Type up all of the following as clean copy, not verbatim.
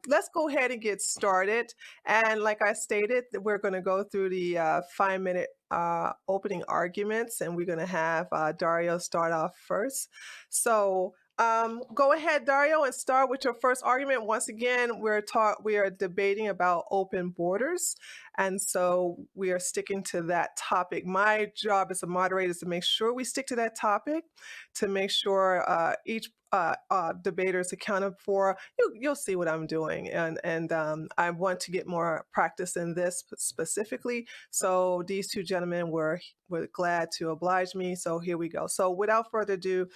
Let's go ahead and get started. And like I stated, we're going to go through the 5 minute opening arguments, and we're going to have Dario start off first. So go ahead, Dario, and start with your first argument. Once again, we are debating about open borders, and so we are sticking to that topic. My job as a moderator is to make sure we stick to that topic, to make sure each debater is accounted for. You'll see what I'm doing, and I want to get more practice in this specifically. So these two gentlemen were glad to oblige me. So here we go. So without further ado,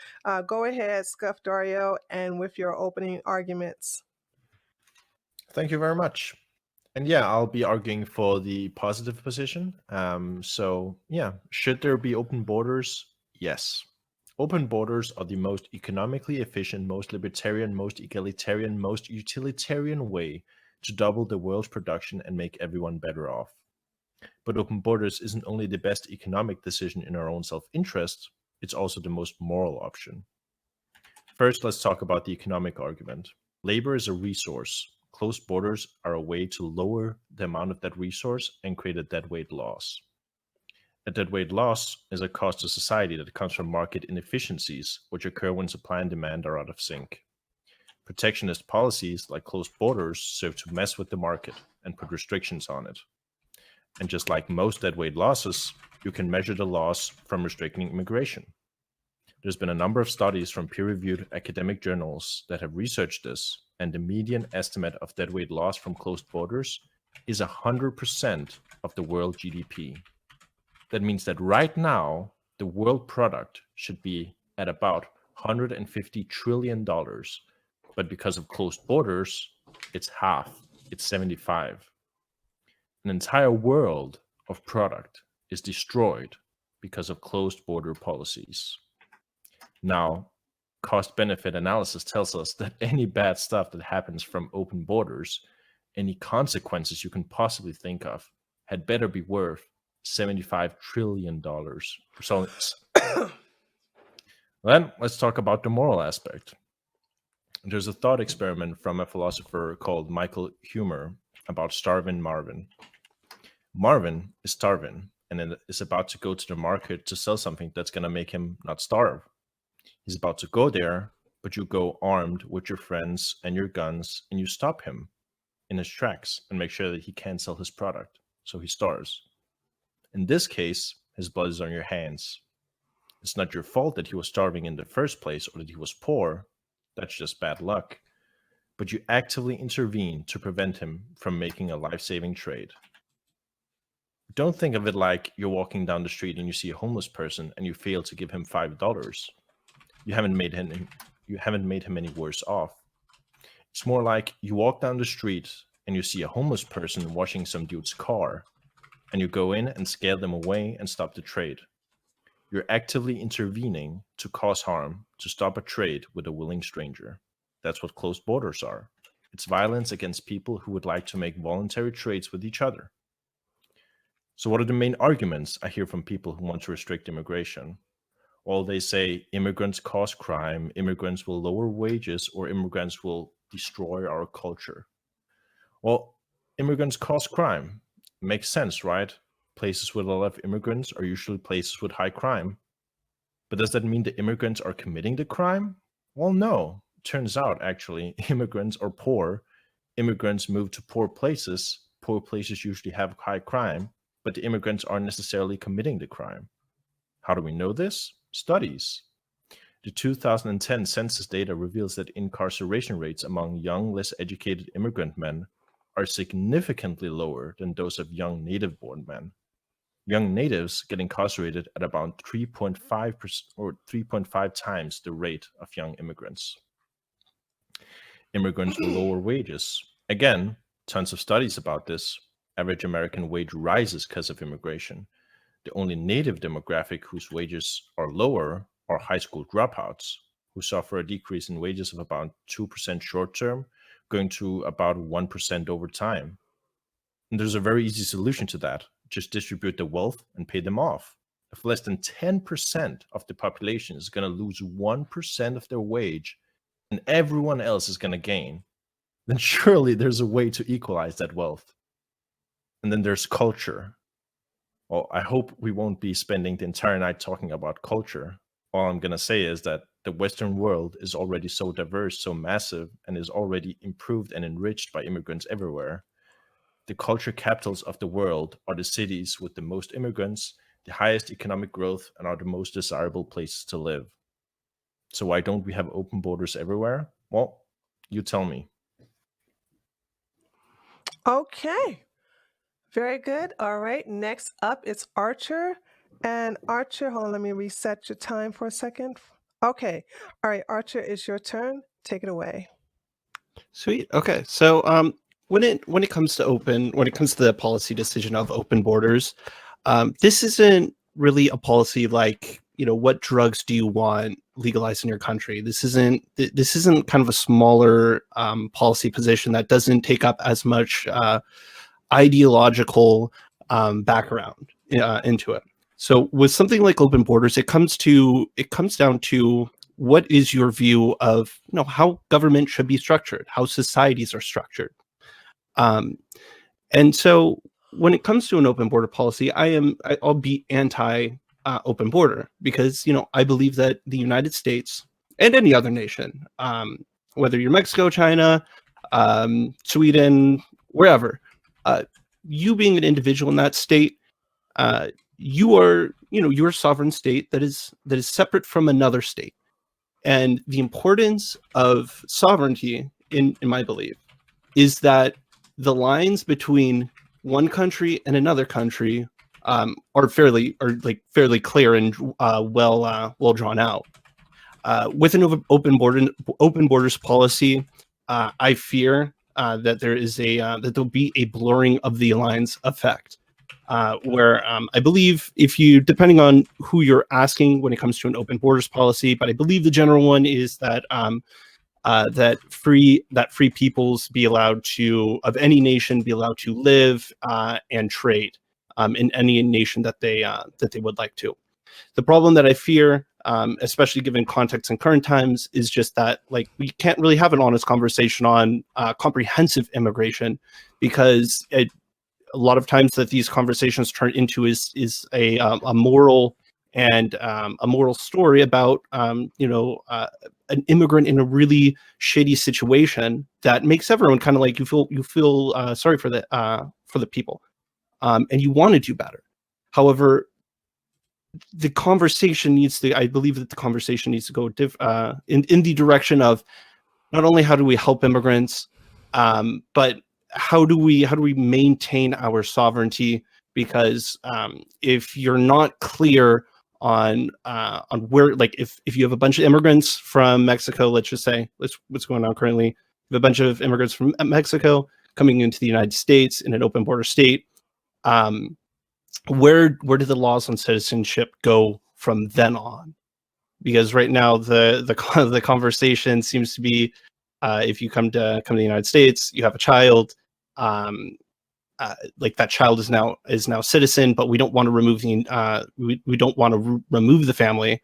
go ahead, Scuff Dario, and with your opening arguments. Thank you very much. And yeah, I'll be arguing for the positive position. Should there be open borders? Yes. Open borders are the most economically efficient, most libertarian, most egalitarian, most utilitarian way to double the world's production and make everyone better off. But open borders isn't only the best economic decision in our own self-interest, it's also the most moral option. First, let's talk about the economic argument. Labor is a resource. Closed borders are a way to lower the amount of that resource and create a deadweight loss. A deadweight loss is a cost to society that comes from market inefficiencies, which occur when supply and demand are out of sync. Protectionist policies like closed borders serve to mess with the market and put restrictions on it. And just like most deadweight losses, you can measure the loss from restricting immigration. There's been a number of studies from peer-reviewed academic journals that have researched this, and the median estimate of deadweight loss from closed borders is 100% of the world GDP. That means that right now, the world product should be at about $150 trillion, but because of closed borders, it's half, it's 75. An entire world of product is destroyed because of closed border policies. Now, cost-benefit analysis tells us that any bad stuff that happens from open borders, any consequences you can possibly think of, had better be worth $75 trillion. So then let's talk about the moral aspect. There's a thought experiment from a philosopher called Michael Huemer about Starvin Marvin. Marvin is starving and is about to go to the market to sell something that's going to make him not starve. He's about to go there, but you go armed with your friends and your guns, and you stop him in his tracks and make sure that he can't sell his product, so he starves. In this case, his blood is on your hands. It's not your fault that he was starving in the first place or that he was poor. That's just bad luck. But you actively intervene to prevent him from making a life-saving trade. Don't think of it like you're walking down the street and you see a homeless person and you fail to give him $5. You haven't made him any worse off. It's more like you walk down the street and you see a homeless person washing some dude's car, and you go in and scare them away and stop the trade. You're actively intervening to cause harm, to stop a trade with a willing stranger. That's what closed borders are. It's violence against people who would like to make voluntary trades with each other. So what are the main arguments I hear from people who want to restrict immigration? Well, they say immigrants cause crime, immigrants will lower wages, or immigrants will destroy our culture. Well, immigrants cause crime. Makes sense, right? Places with a lot of immigrants are usually places with high crime. But does that mean the immigrants are committing the crime? Well, no. Turns out, actually, immigrants are poor. Immigrants move to poor places. Poor places usually have high crime, but the immigrants aren't necessarily committing the crime. How do we know this? Studies. The 2010 census data reveals that incarceration rates among young, less educated immigrant men are significantly lower than those of young native-born men. Young natives get incarcerated at about 3.5% or 3.5 times the rate of young immigrants. Immigrants will lower wages. Again, tons of studies about this. Average American wage rises because of immigration. The only native demographic whose wages are lower are high school dropouts, who suffer a decrease in wages of about 2% short term, going to about 1% over time. And there's a very easy solution to that. Just distribute the wealth and pay them off. If less than 10% of the population is going to lose 1% of their wage, and everyone else is going to gain, then surely there's a way to equalize that wealth. And then there's culture. Well, I hope we won't be spending the entire night talking about culture. All I'm going to say is that the Western world is already so diverse, so massive, and is already improved and enriched by immigrants everywhere. The culture capitals of the world are the cities with the most immigrants, the highest economic growth, and are the most desirable places to live. So why don't we have open borders everywhere? Well, you tell me. Okay. Very good. All right. Next up is Archer. And Archer, hold on, let me reset your time for a second. Okay. All right, Archer, it's your turn. Take it away. Sweet. Okay. So when it comes to the policy decision of open borders, this isn't really a policy like, what drugs do you want legalized in your country? This isn't kind of a smaller policy position that doesn't take up as much ideological background into it. So with something like open borders, it comes down to what is your view of how government should be structured, how societies are structured. And so when it comes to an open border policy, I'll be anti open border because I believe that the United States and any other nation, whether you're Mexico, China, Sweden, wherever, you being an individual in that state, you are you're a sovereign state that is separate from another state. And the importance of sovereignty, in my belief, is that the lines between one country and another country are fairly clear and well drawn out. With an open borders policy, I fear that there'll be a blurring of the lines effect. Where I believe depending on who you're asking when it comes to an open borders policy, but I believe the general one is that that free peoples be allowed to, of any nation, be allowed to live and trade in any nation that they would like to. The problem that I fear, especially given context in current times, is just that we can't really have an honest conversation on comprehensive immigration because a lot of times that these conversations turn into is a moral and a moral story about an immigrant in a really shady situation that makes everyone kind of you feel sorry for the people, and you want to do better. However, I believe that the conversation needs to go in the direction of not only how do we help immigrants, but how do we maintain our sovereignty? Because if you're not clear on where, if you have a bunch of immigrants from Mexico, let's just say, what's going on currently, you have a bunch of immigrants from Mexico coming into the United States in an open border state, where do the laws on citizenship go from then on? Because right now the conversation seems to be, if you come to the United States, you have a child, that child is now citizen, but we don't want to remove the family.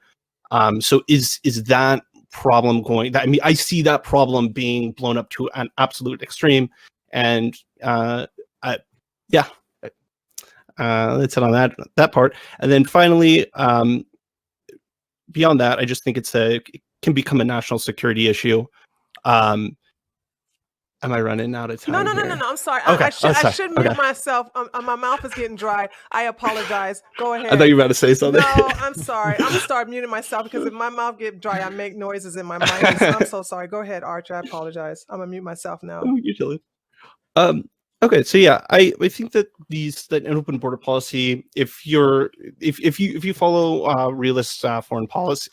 So is that problem going? I see that problem being blown up to an absolute extreme, and that's it on that part. And then finally, beyond that, I just think it can become a national security issue. Am I running out of time? No. I'm sorry. Okay. I should mute myself. My mouth is getting dry. I apologize. Go ahead. I thought you were about to say something. No, I'm sorry. I'm gonna start muting myself because if my mouth gets dry, I make noises in my mind. I'm so sorry. Go ahead, Archer. I apologize. I'm gonna mute myself now. Oh, you're chilling. Okay, so yeah, I think that an open border policy, if you follow realist foreign policy,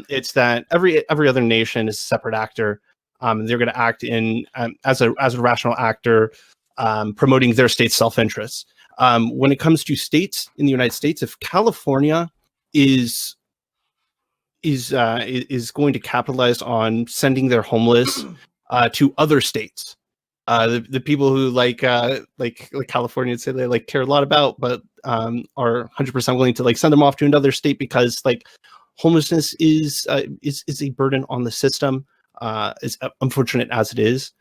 it's that every other nation is a separate actor. They're going to act as a rational actor, promoting their state's self-interests. When it comes to states in the United States, if California is going to capitalize on sending their homeless to other states, the people who like California say they care a lot about, but are 100% willing to send them off to another state because homelessness is a burden on the system. unfortunate as it is.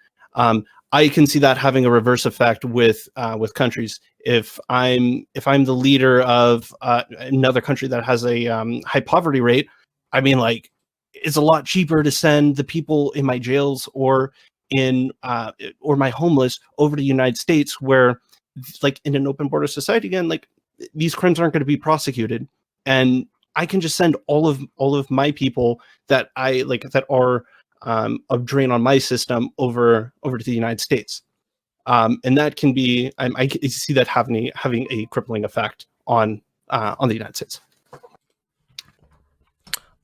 I can see that having a reverse effect with countries. If I'm the leader of another country that has a high poverty rate, I mean, like, it's a lot cheaper to send the people in my jails or my homeless over to the United States, where, like, in an open border society, again, like, these crimes aren't going to be prosecuted, and I can just send all of my people that I like that are a drain on my system over to the United States, and that can be I can see that having a crippling effect on the United States.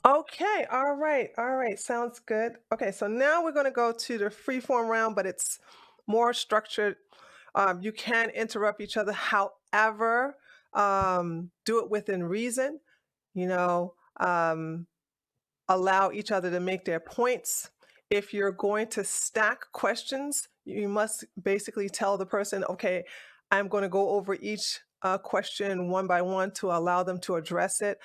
Okay, all right, sounds good. Okay, so now we're going to go to the freeform round, but it's more structured. You can interrupt each other, however, do it within reason. You know, allow each other to make their points. If you're going to stack questions, you must basically tell the person, okay, I'm going to go over each question one by one to allow them to address it.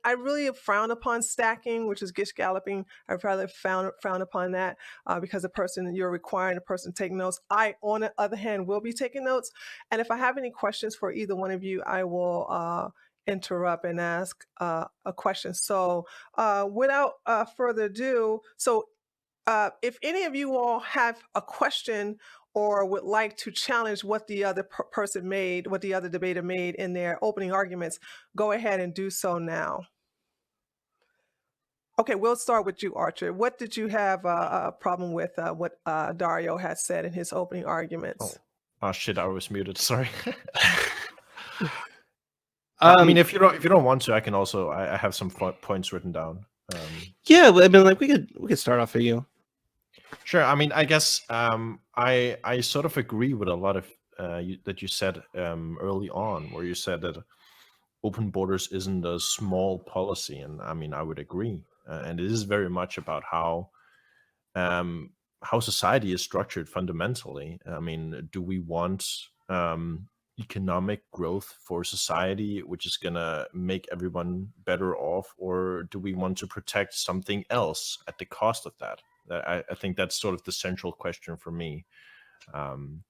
I really frown upon stacking, which is gish galloping. I probably frown upon that because you're requiring the person to take notes. I, on the other hand, will be taking notes. And if I have any questions for either one of you, I will interrupt and ask a question. So without further ado, if any of you all have a question or would like to challenge what the other person made, what the other debater made in their opening arguments, go ahead and do so now. Okay, we'll start with you, Archer. What did you have a problem with what Dario had said in his opening arguments? Oh shit, I was muted. Sorry. I mean, if you don't want to, I can also. I have some points written down. Yeah, I mean, like, we could start off for you. Sure. I mean, I guess I sort of agree with a lot of that you said early on, where you said that open borders isn't a small policy, and I mean, I would agree, and it is very much about how society is structured fundamentally. I mean, do we want economic growth for society, which is gonna make everyone better off, or do we want to protect something else at the cost of that? I think that's sort of the central question for me. And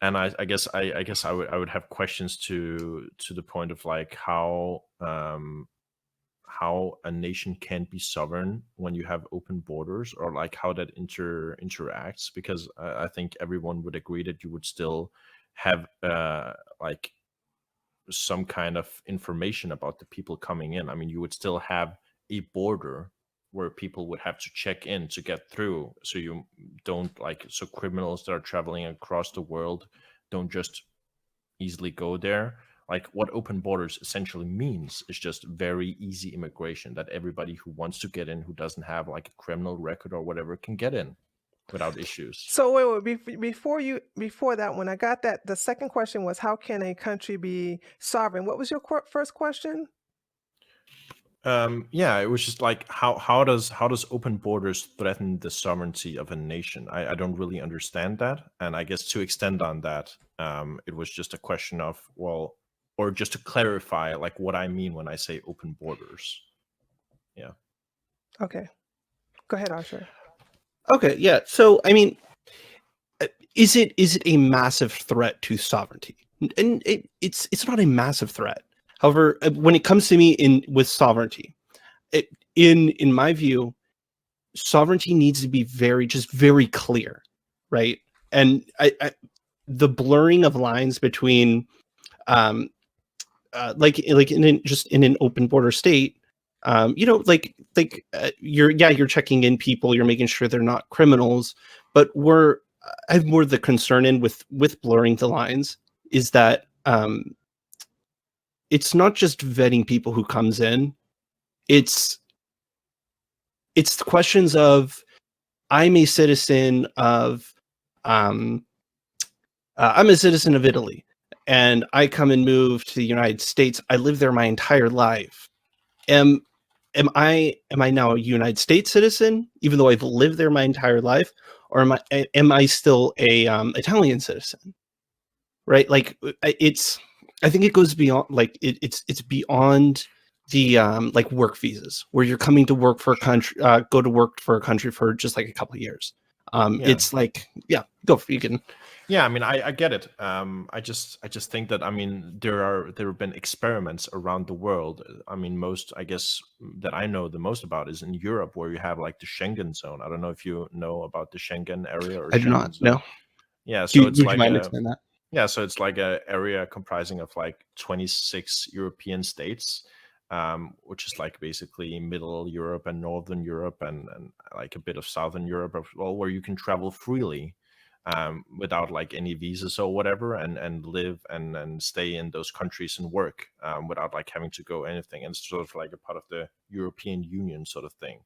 I guess I would have questions to the point of like how a nation can't be sovereign when you have open borders, or like how that interacts, because I think everyone would agree that you would still have like some kind of information about the people coming in. I mean, you would still have a border where people would have to check in to get through, so you don't so criminals that are traveling across the world don't just easily go there. Like, what open borders essentially means is just very easy immigration, that everybody who wants to get in, who doesn't have like a criminal record or whatever, can get in without issues. So wait, before that one, I got that. The second question was, how can a country be sovereign? What was your first question? Yeah, it was just like how does open borders threaten the sovereignty of a nation? I don't really understand that, and I guess to extend on that, it was just a question of, well, or just to clarify like what I mean when I say open borders. Yeah. Okay, go ahead, Archer. Okay, yeah. So, I mean, is it a massive threat to sovereignty? And it's not a massive threat. However, when it comes to me with sovereignty, in my view, sovereignty needs to be very clear, right? And the blurring of lines between, like in an open border state, you're checking in people, you're making sure they're not criminals, but I have more the concern in with blurring the lines is that it's not just vetting people who comes in. It's the questions of, I'm a citizen of Italy, and I come and move to the United States. I live there my entire life. Am I now a United States citizen, even though I've lived there my entire life, or am I still a Italian citizen? Right? Like, I think it goes beyond, like, it's beyond like work visas, where you're coming to work for a country, go to work for a country for just like a couple of years. Yeah. It's like, yeah, go for you can. Yeah, I mean, I get it. I just think that, I mean, there have been experiments around the world. I mean, most, I guess, that I know the most about is in Europe, where you have like the Schengen zone. I don't know if you know about the Schengen area or I do Schengen not zone. know. Yeah, so it's Would you like mind a explaining that? yeah, so it's like a area comprising of like 26 European states, which is like basically Middle Europe and Northern Europe and like a bit of Southern Europe as well, where you can travel freely, without like any visas or whatever, and live and stay in those countries and work, without like having to go anything. And it's sort of like a part of the European Union sort of thing,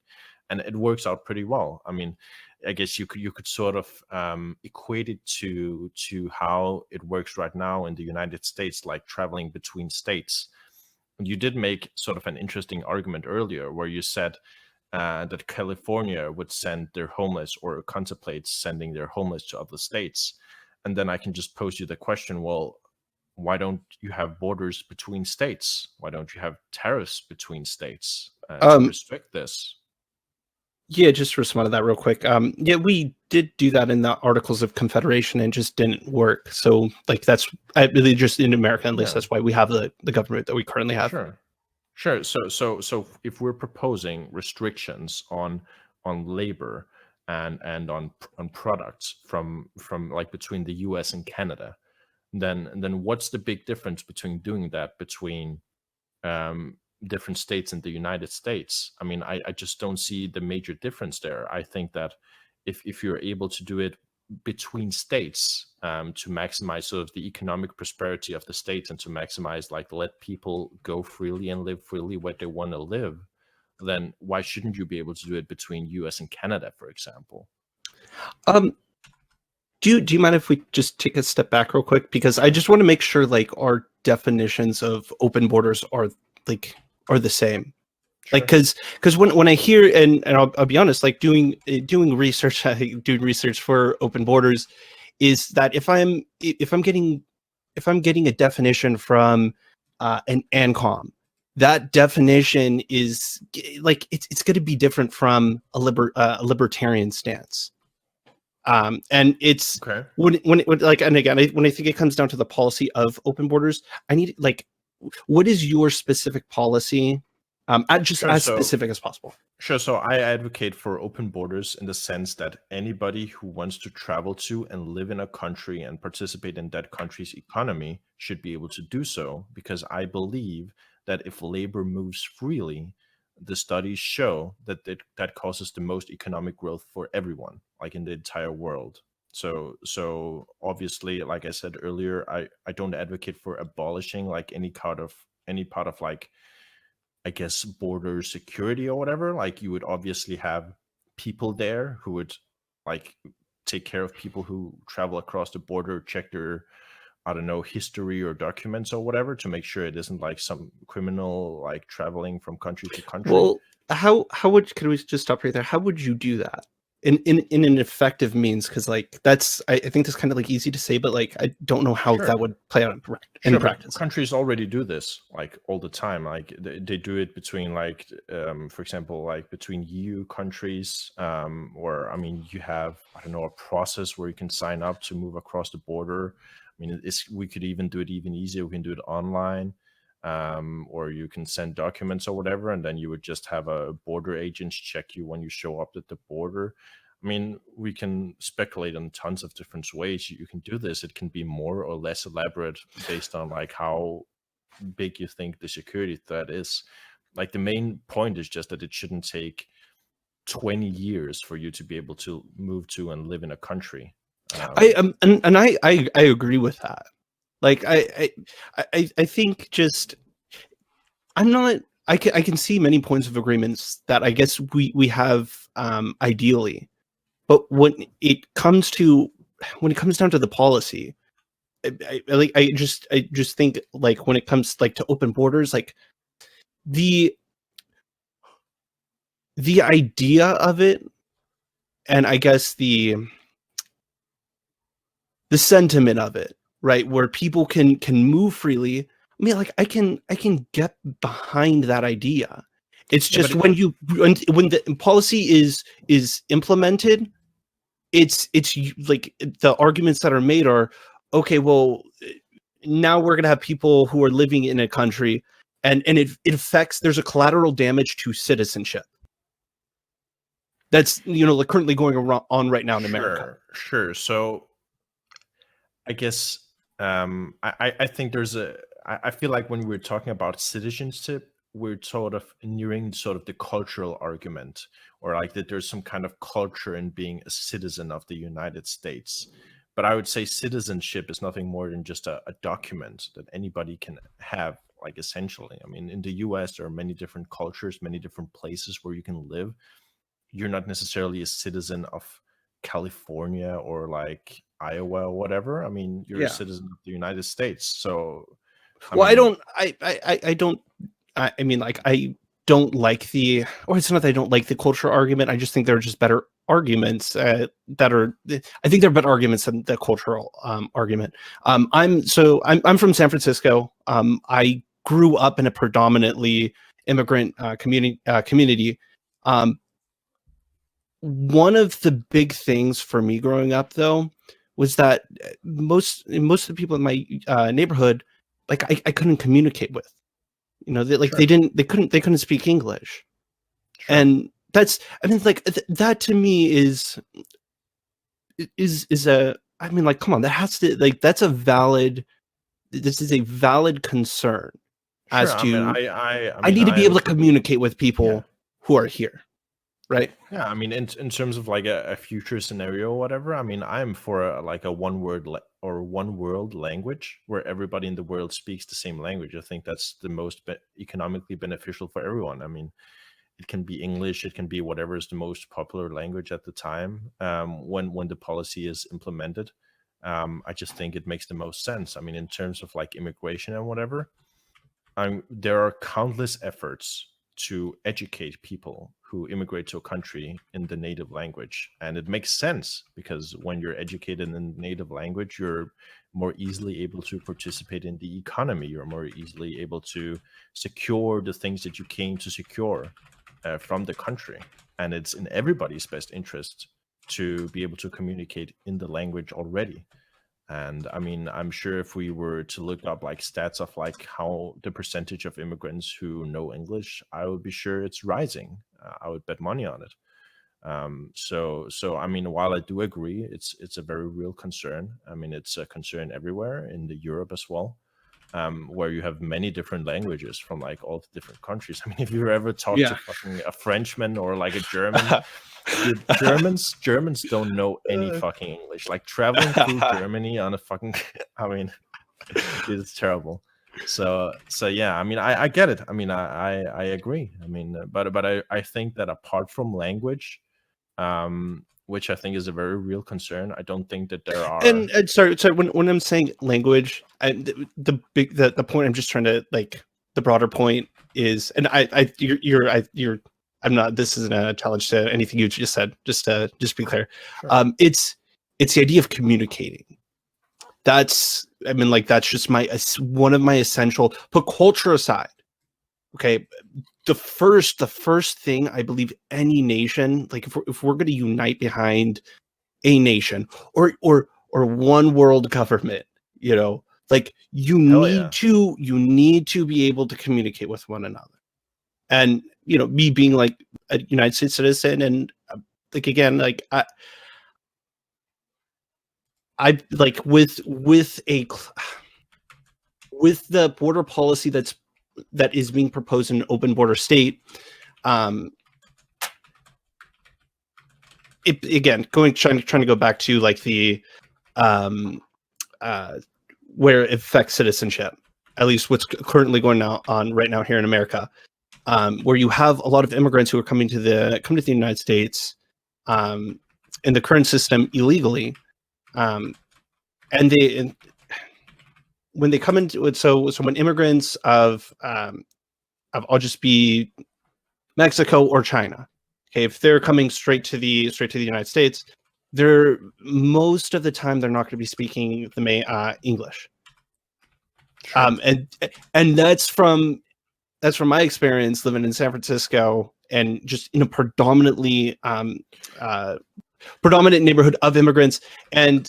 and it works out pretty well. I mean, I guess you could sort of, equate it to how it works right now in the United States, like traveling between states. You did make sort of an interesting argument earlier, where you said, that California would send their homeless, or contemplates sending their homeless, to other states. And then I can just pose you the question: well, why don't you have borders between states? Why don't you have tariffs between states, to restrict this? Yeah, just to respond to that real quick. Yeah, we did do that in the Articles of Confederation and just didn't work. So, like, that's really just in America, at least Yeah. that's why we have the government that we currently have. Sure. So if we're proposing restrictions on labor and on products from like between the U.S. and Canada, then what's the big difference between doing that between, different states in the United States? I mean, I just don't see the major difference there. I think that if you're able to do it between states, to maximize sort of the economic prosperity of the states, and to maximize, like, let people go freely and live freely where they want to live, then why shouldn't you be able to do it between US and Canada, for example? Do you mind if we just take a step back real quick, because I just want to make sure like our definitions of open borders are the same. Like, because when I hear, and I'll be honest, like doing research, doing research for open borders, is that if I'm getting a definition from an ANCOM, that definition is like it's going to be different from a libertarian stance. And it's Okay. when like, and again, when I think it comes down to the policy of open borders, I need, like, what is your specific policy? Just Sure. as So specific as possible. Sure. So I advocate for open borders in the sense that anybody who wants to travel to and live in a country and participate in that country's economy should be able to do so, because I believe that if labor moves freely, the studies show that that causes the most economic growth for everyone, like in the entire world. So obviously, like I said earlier, I don't advocate for abolishing like any part of like, I guess, border security or whatever. Like, you would obviously have people there who would like take care of people who travel across the border, check their, I don't know, history or documents or whatever, to make sure it isn't like some criminal like traveling from country to country. Well, how would, can we just stop right there? How would you do that in an effective means? Because like that's, I think that's kind of like easy to say, but like I don't know how Sure. that would play out in Sure, but practice. countries already do this like all the time. Like they do it between like, for example, like between EU countries, or I mean, you have, I don't know, a process where you can sign up to move across the border. I mean, we could even do it even easier. We can do it online, or you can send documents or whatever, and then you would just have a border agent check you when you show up at the border. I mean, we can speculate on tons of different ways you can do this. It can be more or less elaborate based on like how big you think the security threat is. Like, the main point is just that it shouldn't take 20 years for you to be able to move to and live in a country. And I agree with that. Like I think just, I'm not, I can see many points of agreements that I guess we have ideally, but when it comes down to the policy, I just think like when it comes like to open borders, like the idea of it, and I guess the sentiment of it, right, where people can move freely, I mean, like I can get behind that idea. It's just but when the policy is implemented, it's like the arguments that are made are, okay, well, now we're going to have people who are living in a country, and it affects, there's a collateral damage to citizenship that's like currently going on right now in America. Sure. So I guess I think I feel like when we're talking about citizenship, we're sort of nearing sort of the cultural argument, or like that there's some kind of culture in being a citizen of the United States. But I would say citizenship is nothing more than just a document that anybody can have, like essentially. I mean, in the US, there are many different cultures, many different places where you can live. You're not necessarily a citizen of California or like Iowa or whatever. I mean, you're a Yeah. citizen of the United States. So, Well, I don't I mean, like, I don't like or it's not that I don't like the cultural argument. I just think there are just better arguments that are. I think there are better arguments than the cultural argument. I'm from San Francisco. I grew up in a predominantly immigrant community. One of the big things for me growing up, though, was that most of the people in my neighborhood, like I couldn't communicate with. They Sure. they couldn't speak English. Sure. And that's, I mean, like that to me is a, I mean, like, come on, that has to, like, this is a valid concern as Sure. I mean, to, I I mean, need to be able to I'm communicate with yeah. people who are here. Right. Yeah, I mean, in terms of like a future scenario or whatever, I mean, I'm for like a one world language where everybody in the world speaks the same language. I think that's the most economically beneficial for everyone. I mean, it can be English, it can be whatever is the most popular language at the time when the policy is implemented. I just think it makes the most sense. I mean, in terms of like immigration and whatever, there are countless efforts to educate people who immigrate to a country in the native language. And it makes sense because when you're educated in the native language, you're more easily able to participate in the economy. You're more easily able to secure the things that you came to secure from the country. And it's in everybody's best interest to be able to communicate in the language already. And I mean, I'm sure if we were to look up like stats of like how the percentage of immigrants who know English, I would be sure it's rising. I would bet money on it. So I mean, while I do agree, it's a very real concern. I mean, it's a concern everywhere in the Europe as well, where you have many different languages from like all the different countries. I mean, if you ever talk to fucking a Frenchman or like a German, dude, Germans don't know any fucking English. Like traveling through Germany on a fucking, I mean, dude, it's terrible. So yeah, I mean, I get it. I mean, I agree. I mean, but I think that apart from language, which I think is a very real concern, I don't think that there are. And sorry, when I'm saying language, the point I'm just trying to, like, the broader point is, and I'm not, this isn't a challenge to anything you just said, just to be clear. Sure. It's the idea of communicating. That's, I mean, like, that's just one of my essential, put culture aside. Okay. The first thing I believe any nation, like if we're going to unite behind a nation or one world government, like you need to be able to communicate with one another. And me being like a United States citizen, and like, again, like I like with the border policy that is being proposed in an open border state, again, trying to go back to like the where it affects citizenship, at least what's currently going on right now here in America, where you have a lot of immigrants who are coming to the United States in the current system illegally, and when they come into it, so when immigrants of I'll just be Mexico or China. Okay, if they're coming straight to the United States, they're most of the time they're not going to be speaking the English. Sure. And that's from my experience living in San Francisco and just in a predominantly predominant neighborhood of immigrants and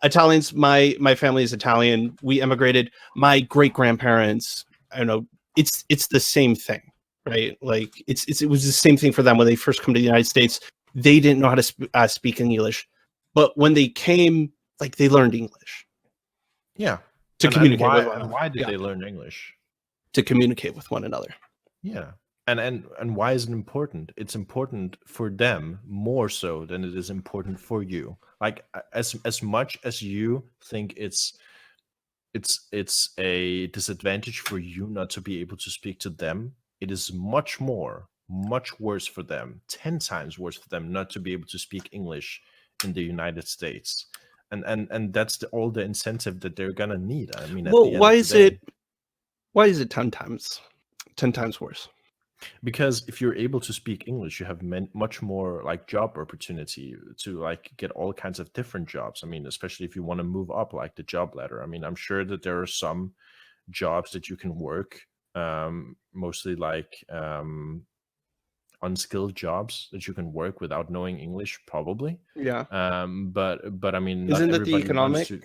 Italians. My family is Italian. We immigrated. My great grandparents, I don't know, it's the same thing, right? Like it was the same thing for them when they first come to the United States. They didn't know how to speak English, but when they came, like, they learned English. Yeah. To communicate with one and another. why did Yeah. they learn English? To communicate with one another. Yeah. And why is it important? It's important for them more so than it is important for you. Like, as much as you think it's a disadvantage for you not to be able to speak to them, it is much worse for them, 10 times worse for them not to be able to speak English in the United States. And that's all the incentive that they're gonna need. I mean, at Well, the end of the day. why is it 10 times worse? Because if you're able to speak English, you have much more like job opportunity to like get all kinds of different jobs. I mean, especially if you want to move up like the job ladder. I mean, I'm sure that there are some jobs that you can work, mostly like unskilled jobs that you can work without knowing English, probably. Yeah. But I mean, not Isn't that the everybody wants economic? to.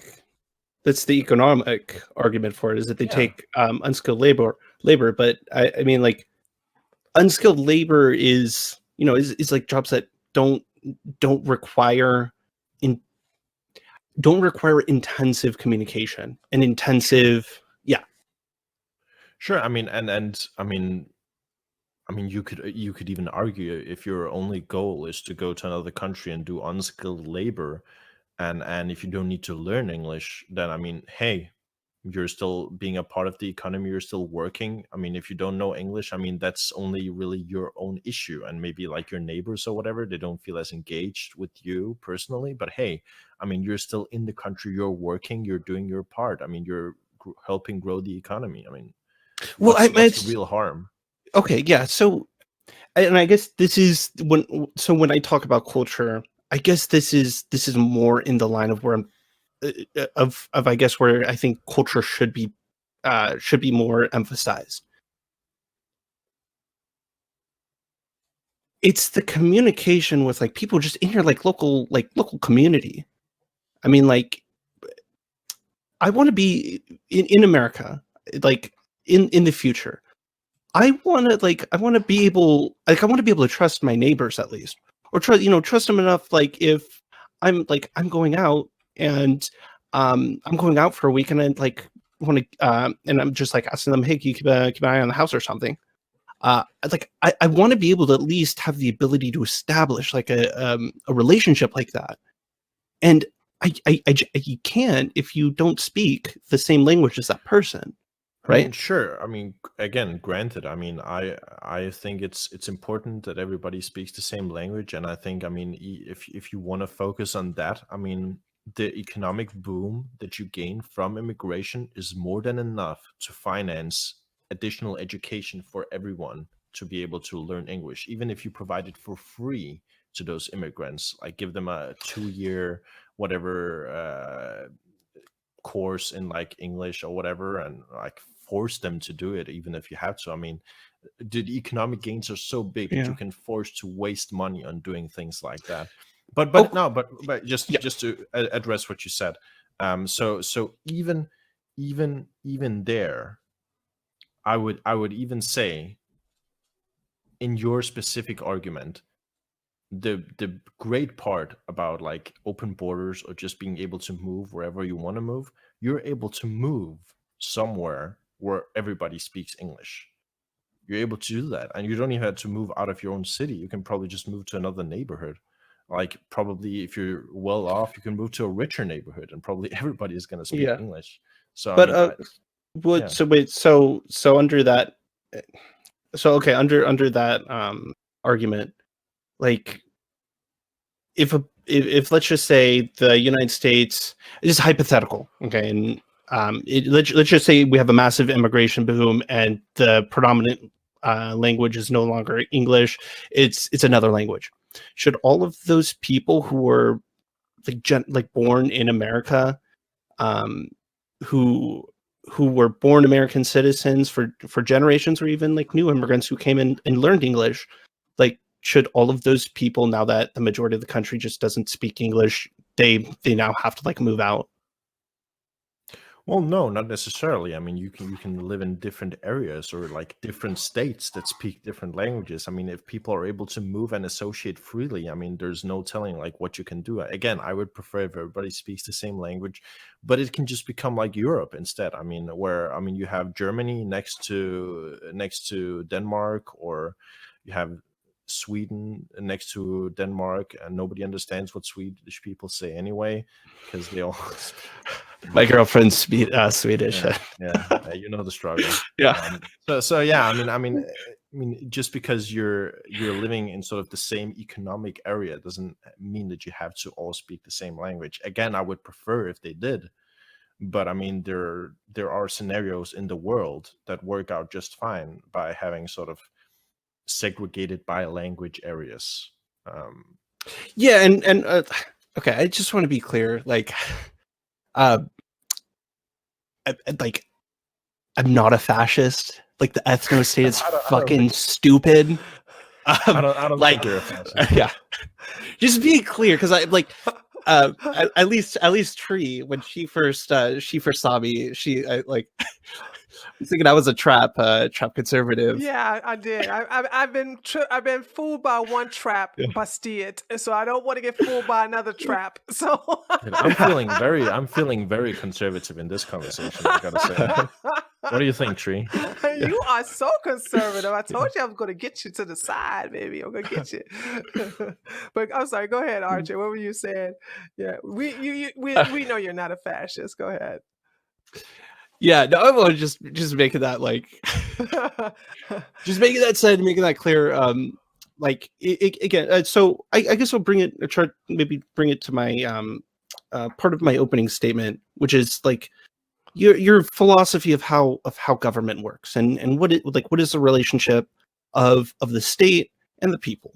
That's the economic argument for it, is that they Yeah. take unskilled labor. But I mean, like, unskilled labor is, you know, is like jobs that don't require intensive communication and intensive. Yeah. Sure. I mean, and I mean, you could even argue if your only goal is to go to another country and do unskilled labor, and if you don't need to learn English, then I mean, hey, you're still being a part of the economy, you're still working. I mean, if you don't know English, I mean, that's only really your own issue, and maybe like your neighbors or whatever, they don't feel as engaged with you personally. But hey, I mean, you're still in the country, you're working, you're doing your part. I mean, you're helping grow the economy. I mean, Well, what's the real harm? Okay, yeah. So, and I guess this is when I talk about culture, I guess this is more in the line of where I'm of I guess where I think culture should be more emphasized. It's the communication with, like, people just in your local community. I mean, like, I want to be in America, like, in the future. I want to be able to trust my neighbors, at least, or trust them enough. Like, if I'm going out and I'm going out for a week, and I want to and I'm just like asking them, hey, can you keep an eye on the house or something? I want to be able to at least have the ability to establish like a relationship like that. And you can't if you don't speak the same language as that person, I mean, right? sure. I mean, again, granted. I mean, I think it's important that everybody speaks the same language, and I think, I mean, if you want to focus on that, I mean, the economic boom that you gain from immigration is more than enough to finance additional education for everyone to be able to learn English, even if you provide it for free to those immigrants, like give them a 2-year whatever course in like English or whatever, and like force them to do it, even if you have to. I mean, the economic gains are so big that you Yeah. can force to waste money on doing things like that. But Oh, no, but just yeah. just to address what you said. So even there, I would even say, in your specific argument, the great part about like open borders or just being able to move wherever you want to move, you're able to move somewhere where everybody speaks English. You're able to do that, and you don't even have to move out of your own city. You can probably just move to another neighborhood. Like, probably if you're well off, you can move to a richer neighborhood, and probably everybody is going to speak Yeah. English. So I But mean, what? yeah. So wait. So under that. So okay. Under that argument, like, if let's just say the United States, this is hypothetical, okay, and let's just say we have a massive immigration boom and the predominant language is no longer English, it's another language. Should all of those people who were born in America, um, who who were born American citizens for generations, or even like new immigrants who came in and learned English, like should all of those people, now that the majority of the country just doesn't speak English, they now have to like move out? Well, no, not necessarily. I mean, you can live in different areas or like different states that speak different languages. I mean, if people are able to move and associate freely, I mean, there's no telling like what you can do. Again, I would prefer if everybody speaks the same language, but it can just become like Europe instead. I mean, where you have Germany next to Denmark, or you have Sweden next to Denmark, and nobody understands what Swedish people say anyway because they all My girlfriend's Swedish. yeah, you know the struggle. Yeah. So yeah, I mean, just because you're living in sort of the same economic area doesn't mean that you have to all speak the same language. Again, I would prefer if they did, but I mean, there are scenarios in the world that work out just fine by having sort of segregated by language areas. Yeah, and okay, I just want to be clear, like, like, I'm not a fascist. Like, the ethno state is fucking stupid. I don't like, think you're a fascist. Yeah, just be clear, because I like, at least Tree, when she first saw me, like, was thinking I was a trap conservative. Yeah, I did. I've been fooled by one trap, Yeah. Bastille, so I don't want to get fooled by another trap. So I'm feeling very conservative in this conversation, I gotta say. What do you think, Tree? You are so conservative. I told you I was going to get you to the side, baby. I'm going to get you. But I'm sorry. Go ahead, Archie. What were you saying? Yeah, we know you're not a fascist. Go ahead. Yeah, no, I want to just making that like, just making that said, making that clear. Like again, so I guess I'll bring it to my part of my opening statement, which is like your philosophy of how government works, and what is the relationship of the state and the people.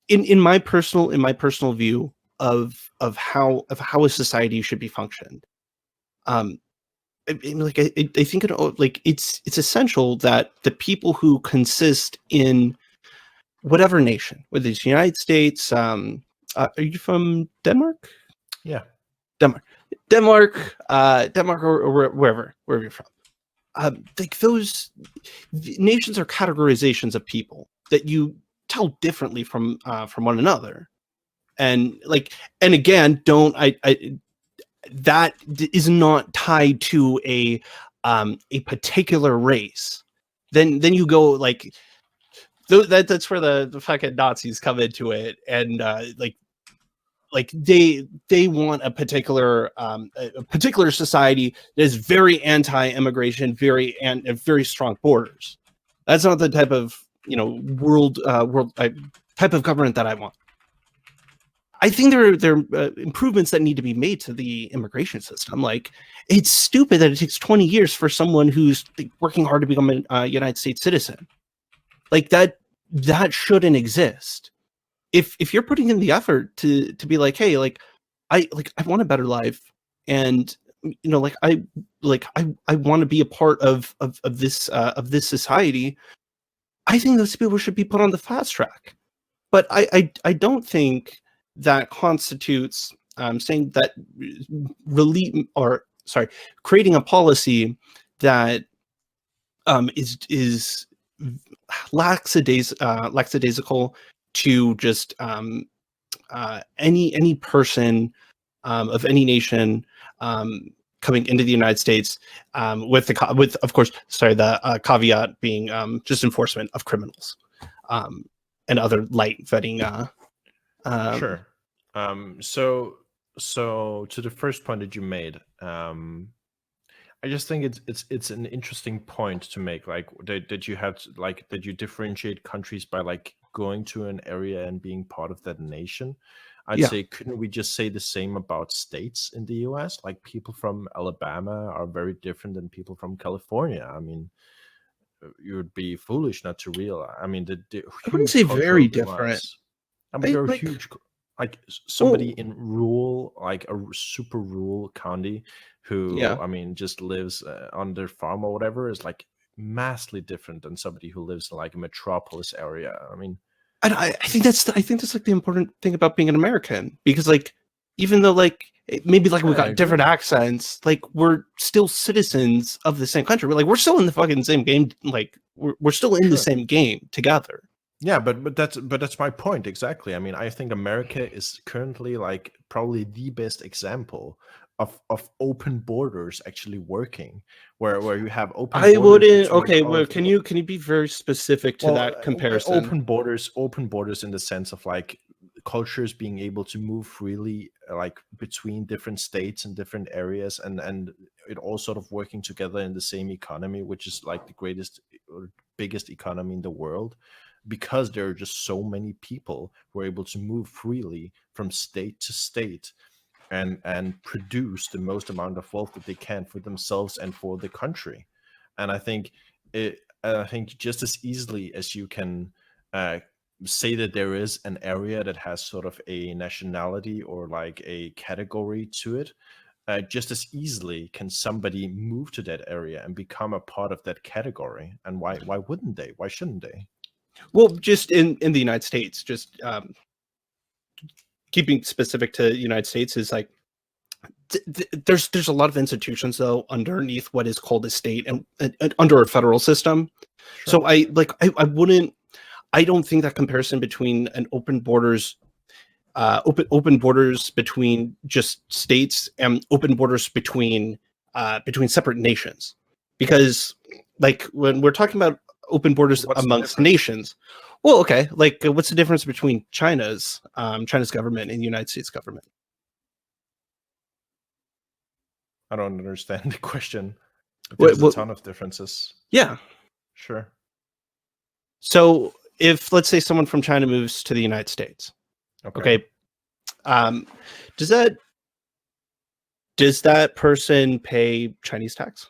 In my personal view of how a society should be functioned. I think it's essential that the people who consist in whatever nation, whether it's the United States, are you from Denmark? Yeah, Denmark, or wherever you're from. Like those nations are categorizations of people that you tell differently from one another, and again, that is not tied to a particular race. Then you go like that's where the fucking Nazis come into it, and they want a particular society that is very anti-immigration, very strong borders. That's not the type of world type of government that I want. I think there are improvements that need to be made to the immigration system. Like, it's stupid that it takes 20 years for someone who's working hard to become a United States citizen. Like that shouldn't exist. If you're putting in the effort to be like, hey, I want a better life, and I want to be a part of this society, I think those people should be put on the fast track. But I don't think that constitutes saying that creating a policy that is lackadaisical to just any person of any nation coming into the United States, with of course the caveat being just enforcement of criminals and other light vetting. Sure. So to the first point that you made, I just think it's an interesting point to make, like that you have that you differentiate countries by like going to an area and being part of that nation. I'd say, couldn't we just say the same about states in the US? Like, people from Alabama are very different than people from California. I mean, you would be foolish not to realize. I mean, the I wouldn't say very different. I mean, they're huge. like somebody Well, in rural, like a super rural county who, yeah. I mean, just lives on their farm or whatever is like massively different than somebody who lives in like a metropolis area. I mean, And I think that's like the important thing about being an American, because like even though like maybe like we I got different agree. accents, like we're still citizens of the same country. We're still in the fucking same game. Like we're still in the Sure. same game together. Yeah, but that's my point exactly. I mean, I think America is currently like probably the best example of open borders actually working, where you have open I borders wouldn't. between Okay, all well, of can you be very specific to well, that comparison? open borders in the sense of like cultures being able to move freely, like between different states and different areas, and it all sort of working together in the same economy, which is like the greatest or biggest economy in the world, because there are just so many people who are able to move freely from state to state and produce the most amount of wealth that they can for themselves and for the country. And I think just as easily as you can uh, say that there is an area that has sort of a nationality or like a category to it, just as easily can somebody move to that area and become a part of that category. And why wouldn't they? Why shouldn't they? Well, just in the United States, just keeping specific to the United States is like there's a lot of institutions though underneath what is called a state and under a federal system. Sure. So I wouldn't. I don't think that comparison between an open borders, open borders between just states and open borders between separate nations, because like when we're talking about open borders What's the amongst difference? nations, well, okay, like what's the difference between China's government and the United States government? I don't understand the question. What, There's a what, ton of differences. yeah. Sure. So if let's say someone from China moves to the United States, Okay. okay, um, does that person pay Chinese tax,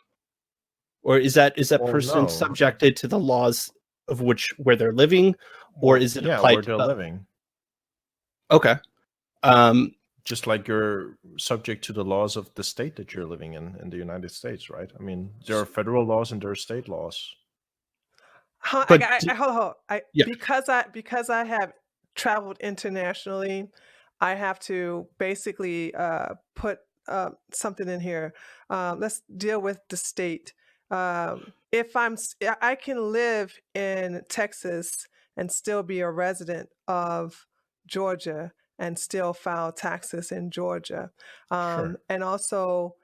or is that Well, person no. subjected to the laws of where they're living, or Well, is it yeah, where applied they're to living. okay, um, Just like you're subject to the laws of the state that you're living in the United States, right? I mean, there are federal laws and there are state laws. but Hold on. yeah, Because I have traveled internationally, I have to basically put something in here. Let's deal with the state. If I can live in Texas and still be a resident of Georgia and still file taxes in Georgia, Sure. and also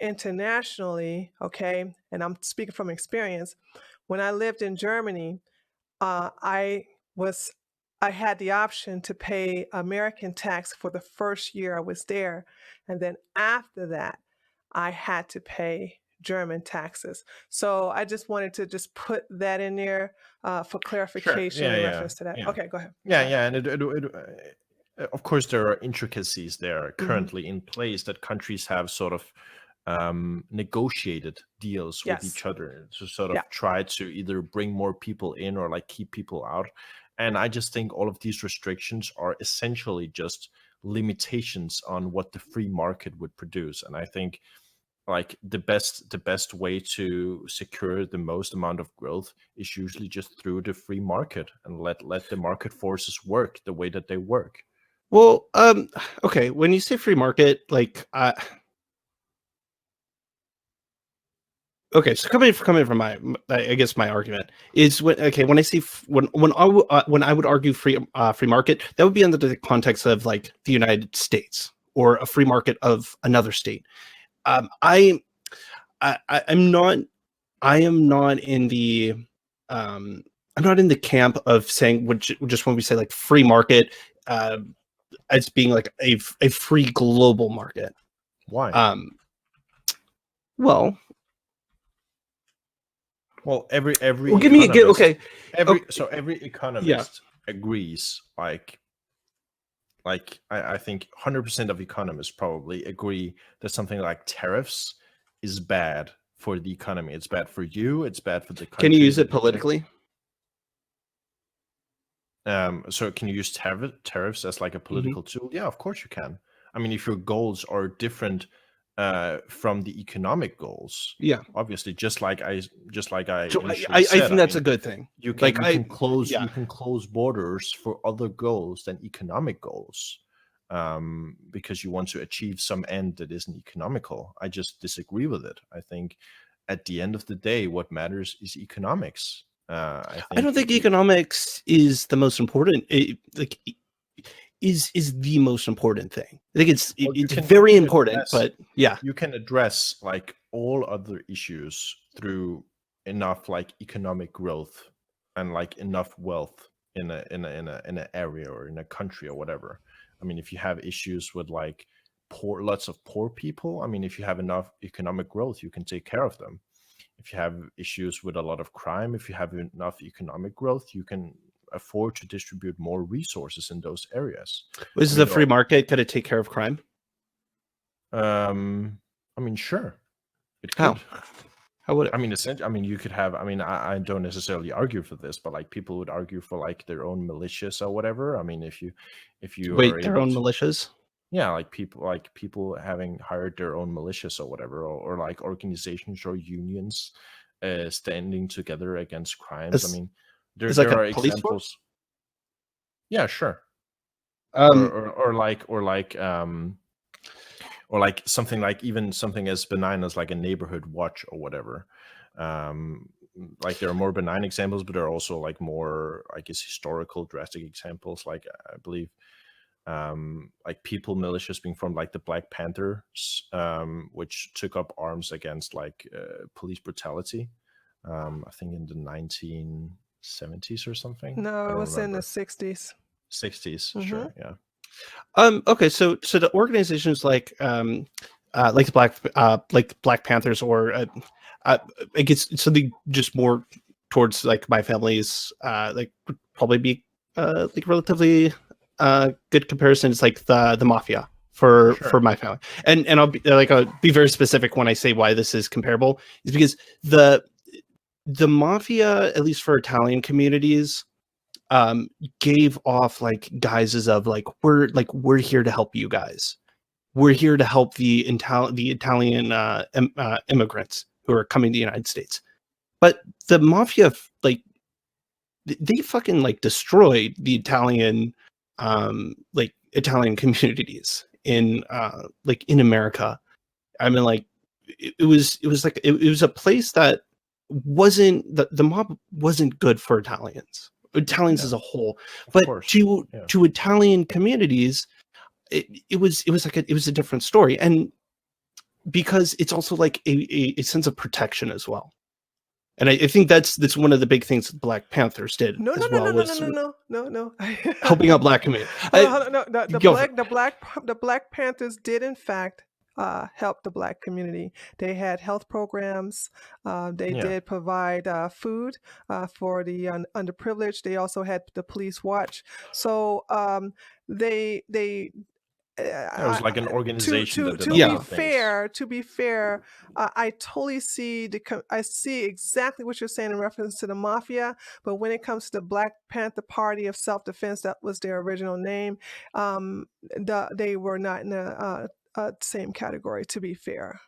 internationally. Okay, and I'm speaking from experience. When I lived in Germany, uh, I was I had the option to pay American tax for the first year I was there, and then after that, I had to pay German taxes. So I just wanted to just put that in there for Sure. clarification Yeah, in yeah, reference to that. yeah. Okay, go ahead. Yeah, Sorry. yeah, and of course there are intricacies there Hmm. currently in place that countries have sort of negotiated deals with Yes. each other to sort Yeah. of try to either bring more people in or like keep people out. And I just think all of these restrictions are essentially just limitations on what the free market would produce. And I think like the best way to secure the most amount of growth is usually just through the free market and let the market forces work the way that they work. well, okay. When you say free market, like, okay, so coming from I guess my argument is when I see when I would argue free market, that would be under the context of like the United States or a free market of another state. Um, I, I'm not I am not in the um I'm not in the camp of saying just when we say like free market uh, as being like a free global market. Why? Um, well, Well, well, give me okay. every Okay, so every yeah. economist agrees, like I think 100% of economists probably agree that something like tariffs is bad for the economy. It's bad for you, it's bad for the Can you country use that it you're living. politically? So can you use tariffs as like a political tool? Yeah, of course you can. I mean, if your goals are different from the economic goals, Yeah. obviously, just like I So initially I said, think that's a good thing. you Like can close yeah. you can close borders for other goals than economic goals, because you want to achieve some end that isn't economical. I just disagree with it. I think at the end of the day, what matters is economics. I don't think economics is the most important. Is the most important thing. I think it's very important, but yeah, you can address like all other issues through enough like economic growth and like enough wealth in an area or in a country or whatever. I mean, if you have issues with like lots of poor people, I mean, if you have enough economic growth, you can take care of them. If you have issues with a lot of crime, if you have enough economic growth, you can afford to distribute more resources in those areas. Is the free market going to take care of crime? I mean, sure, it could. How would it? I mean, essentially, I mean, you could have. I mean, I don't necessarily argue for this, but like people would argue for like their own militias or whatever. I mean, if you wait, their own militias. Yeah, like people having hired their own militias or whatever, or like organizations or unions standing together against crimes. I mean, there are examples. Yeah, sure. Or like something like even something as benign as like a neighborhood watch or whatever. Like there are more benign examples, but there are also like more, I guess, historical drastic examples. Like I believe like people militias being formed, like the Black Panthers, which took up arms against like police brutality. I think in the 1970s or something. No, it was in the 60s. 60s, sure, yeah. Okay, so the organizations like the Black Panthers, or I guess so they just more towards like my family's like would probably be like relatively good comparison. It's like the mafia for my family, and I'll be very specific when I say why this is comparable, is because the mafia, at least for Italian communities, gave off like guises of like we're here to help you guys. We're here to help the Italian immigrants who are coming to the United States. But the mafia, like, they fucking like destroyed the Italian Italian communities in in America. I mean, like it was a place that wasn't, the mob wasn't good for Italians as a whole, but to Italian communities, it was a different story, and because it's also like a sense of protection as well. And I think that's one of the big things that Black Panthers did. No, helping out Black community. The Black Panthers did in fact help the Black community. They had health programs. They did provide food for the underprivileged. They also had the police watch. So they it was like an organization. To be fair, I totally see I see exactly what you're saying in reference to the mafia. But when it comes to the Black Panther Party of Self-Defense, that was their original name. They were not in the same category, to be fair.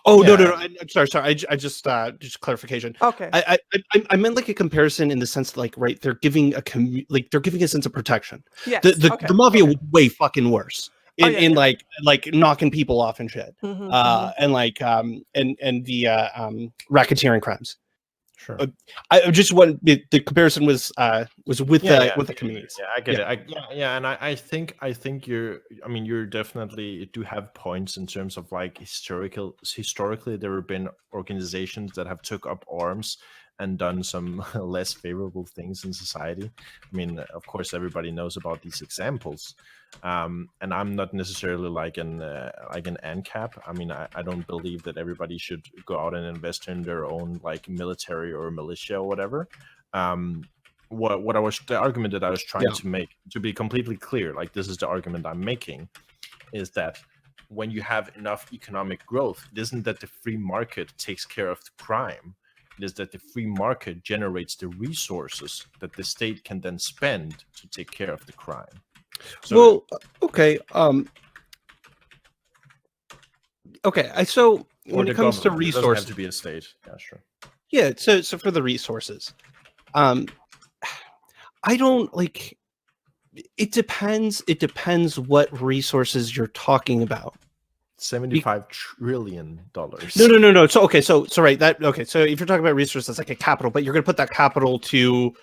Oh, no, I'm sorry. I just clarification. Okay. I meant like a comparison in the sense that, like, right, they're giving a sense of protection. Yes. The mafia was way fucking worse in like knocking people off and shit. And like and the racketeering crimes. Sure. I just want the comparison was with the communities. Yeah, I get it. And I think you're definitely do have points in terms of like historically there have been organizations that have took up arms and done some less favorable things in society. I mean, of course, everybody knows about these examples. And I'm not necessarily like an ANCAP. I mean, I don't believe that everybody should go out and invest in their own like military or militia or whatever. The argument that I was trying to make, to be completely clear, like this is the argument I'm making, is that when you have enough economic growth, it isn't that the free market takes care of the crime. It is that the free market generates the resources that the state can then spend to take care of the crime. So, well, okay. Okay. So or when the it comes to government. It doesn't have resources, to be a state. Yeah, sure. yeah. So for the resources, um, I don't like. It depends. It depends what resources you're talking about. $75 trillion. No. So okay, so right, that okay. So if you're talking about resources like a capital, but you're going to put that capital to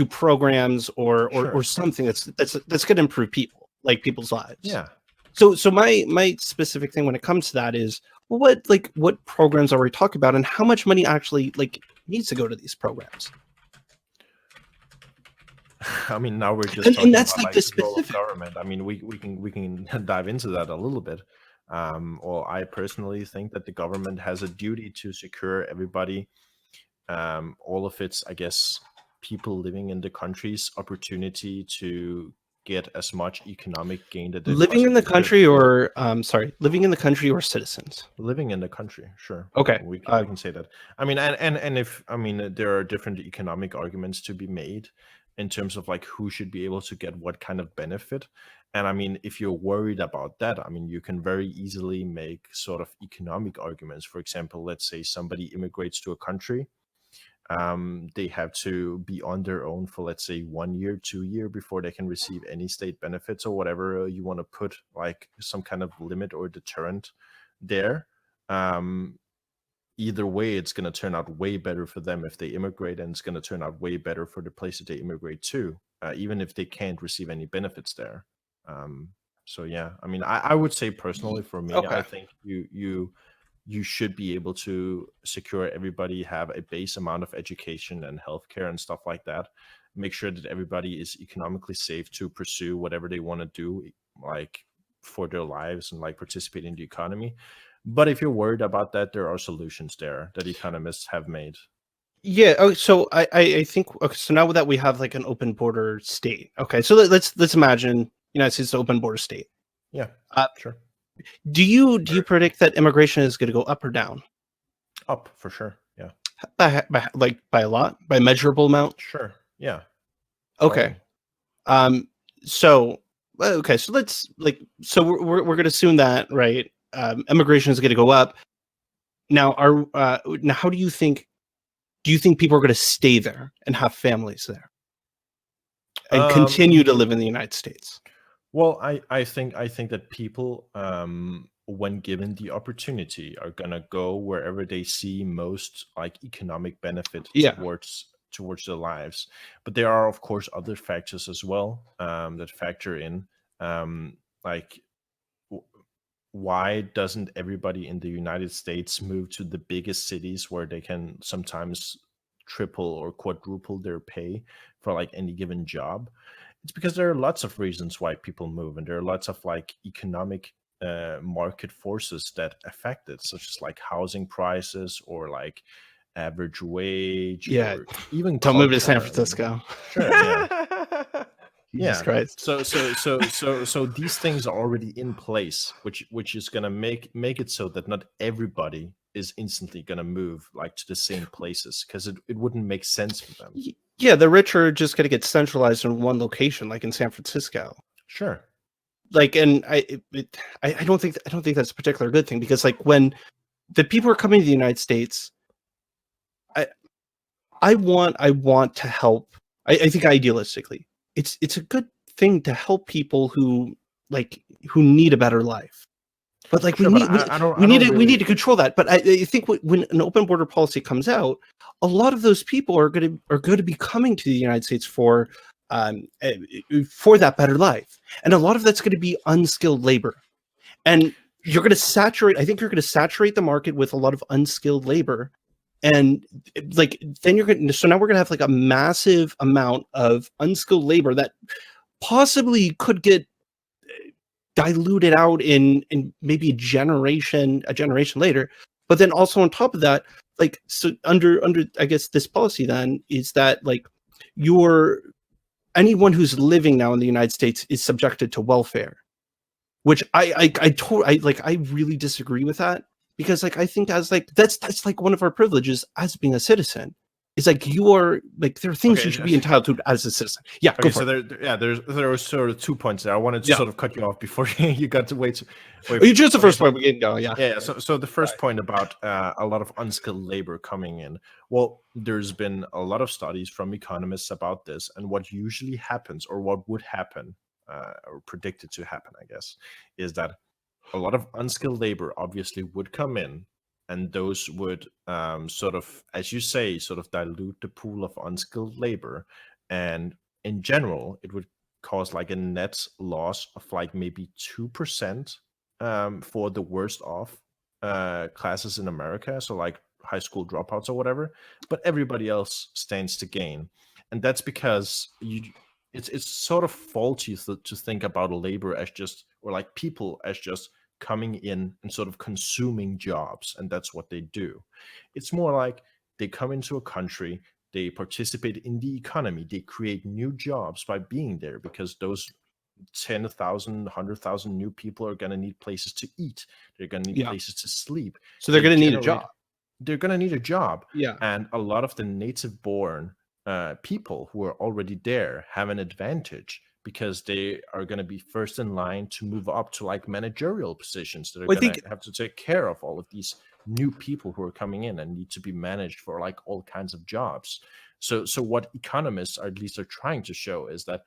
programs or Sure. something that's going to improve people's lives. Yeah. So my specific thing when it comes to that is, well, what programs are we talking about, and how much money actually needs to go to these programs? I mean, now we're just And talking that's about like the the role of specific. government. I mean, we can dive into that a little bit. Or I personally think that the government has a duty to secure everybody, all of its, I guess, people living in the country's opportunity to get as much economic gain that they Living in the possibly could. country, or living in the country or citizens. Living in the country, sure. Okay. We can say that. I mean, and if I mean, there are different economic arguments to be made in terms of like who should be able to get what kind of benefit. And I mean, if you're worried about that, I mean, you can very easily make sort of economic arguments. For example, let's say somebody immigrates to a country. They have to be on their own for, let's say, 1 year, 2 year before they can receive any state benefits or whatever you want to put, like some kind of limit or deterrent there. Either way, it's going to turn out way better for them if they immigrate, and it's going to turn out way better for the place that they immigrate to, even if they can't receive any benefits there. So yeah, I mean, I would say personally for me, Okay. I think you should be able to secure everybody have a base amount of education and healthcare and stuff like that. Make sure that everybody is economically safe to pursue whatever they want to do, like for their lives and like participate in the economy. But if you're worried about that, there are solutions there that economists have made. Yeah. Oh, so I think okay. So now that we have like an open border state, okay. So let's imagine United States open border state. Yeah, sure. Do you predict that immigration is going to go up or down? Up for sure. Yeah. By a lot, by measurable amount. Sure. Yeah. Okay. So okay. So let's we're going to assume that, right? Immigration is going to go up. Now, now how do you think? Do you think people are going to stay there and have families there and continue to live in the United States? Well, I think that people, when given the opportunity, are gonna go wherever they see most like economic benefit towards their lives. But there are, of course, other factors as well that factor in. Like, why doesn't everybody in the United States move to the biggest cities where they can sometimes triple or quadruple their pay for like any given job? It's because there are lots of reasons why people move, and there are lots of like economic market forces that affect it, such as like housing prices or like average wage. Yeah, or even don't move to culture. San Francisco. Sure, yeah. Jesus Yeah. Christ. So these things are already in place, which is gonna make it so that not everybody is instantly gonna move like to the same places, because it wouldn't make sense for them. Yeah, the rich are just going to get centralized in one location, like in San Francisco. Sure. Like, and I don't think that's a particular good thing, because like when the people are coming to the United States, I want to help. I think idealistically, it's a good thing to help people who need a better life. But like we need to control that. But I think when an open border policy comes out, a lot of those people are going to be coming to the United States for that better life, and a lot of that's going to be unskilled labor, and you're going to saturate. I think you're going to saturate the market with a lot of unskilled labor, and like then you're going. So now we're going to have like a massive amount of unskilled labor that possibly could get diluted out in maybe a generation later. But then also on top of that, like, so under I guess this policy then is that like anyone who's living now in the United States is subjected to welfare, which I really disagree with that, because like I think as like that's like one of our privileges as being a citizen. It's like you are like there are things Okay. you should be entitled to as a citizen. Yeah, go Okay, for so it. there were sort of 2 points there. I wanted to Yeah. sort of cut you off before you got to wait. Just the first point we can go. Yeah. Yeah. So the first point about a lot of unskilled labor coming in. Well, there's been a lot of studies from economists about this, and what usually happens, or what would happen, or predicted to happen, I guess, is that a lot of unskilled labor obviously would come in, and those would sort of, as you say, sort of dilute the pool of unskilled labor, and in general it would cause like a net loss of like maybe 2% for the worst off classes in America, so like high school dropouts or whatever, but everybody else stands to gain. And that's because it's sort of faulty to think about labor as just, or like people as just coming in and sort of consuming jobs, and that's what they do. It's more like they come into a country, they participate in the economy, they create new jobs by being there, because those 10,000, 100,000 new people are going to need places to eat, they're going to need places to sleep, so they're going to need a job. They're going to need a job. Yeah. And a lot of the native born people who are already there have an advantage, because they are going to be first in line to move up to like managerial positions that are going to have to take care of all of these new people who are coming in and need to be managed for like all kinds of jobs. So what economists are, at least are trying to show, is that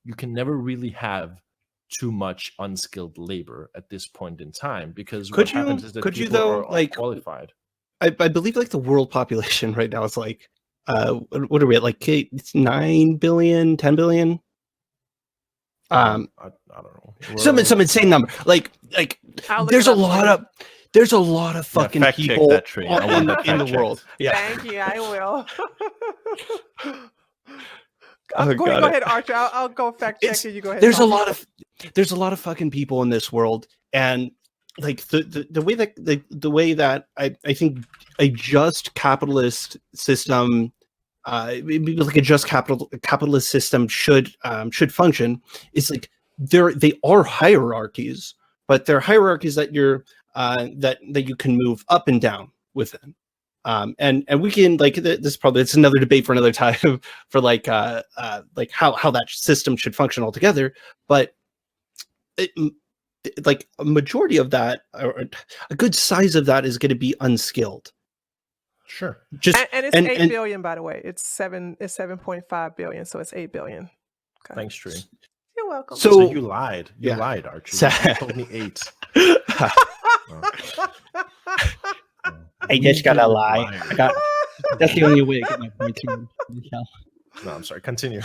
you can never really have too much unskilled labor at this point in time, because what happens is that people are like qualified. I believe like the world population right now is like what are we at, like it's 9 billion, 10 billion? I don't know. Some insane number. Like there's a lot of fucking people in the world. Yeah. Thank you. I will. Go ahead, Archer. I'll go fact check it. You go ahead. There's a lot of fucking people in this world, and like the way that I think a just capitalist system, like a just capitalist system should function, is like they are hierarchies, but they're hierarchies that you're that you can move up and down within. And we can like this probably it's another debate for another time for like how that system should function altogether, but like a majority of that, or a good size of that, is going to be unskilled. Sure. And it's 8 billion, by the way. It's 7.5 billion, so it's 8 billion. Okay. Thanks, Tree. You're welcome. So you lied. You lied, Archie. You told me 8. I just gotta lie. That's the only way to get my point to Michelle. No, I'm sorry. Continue.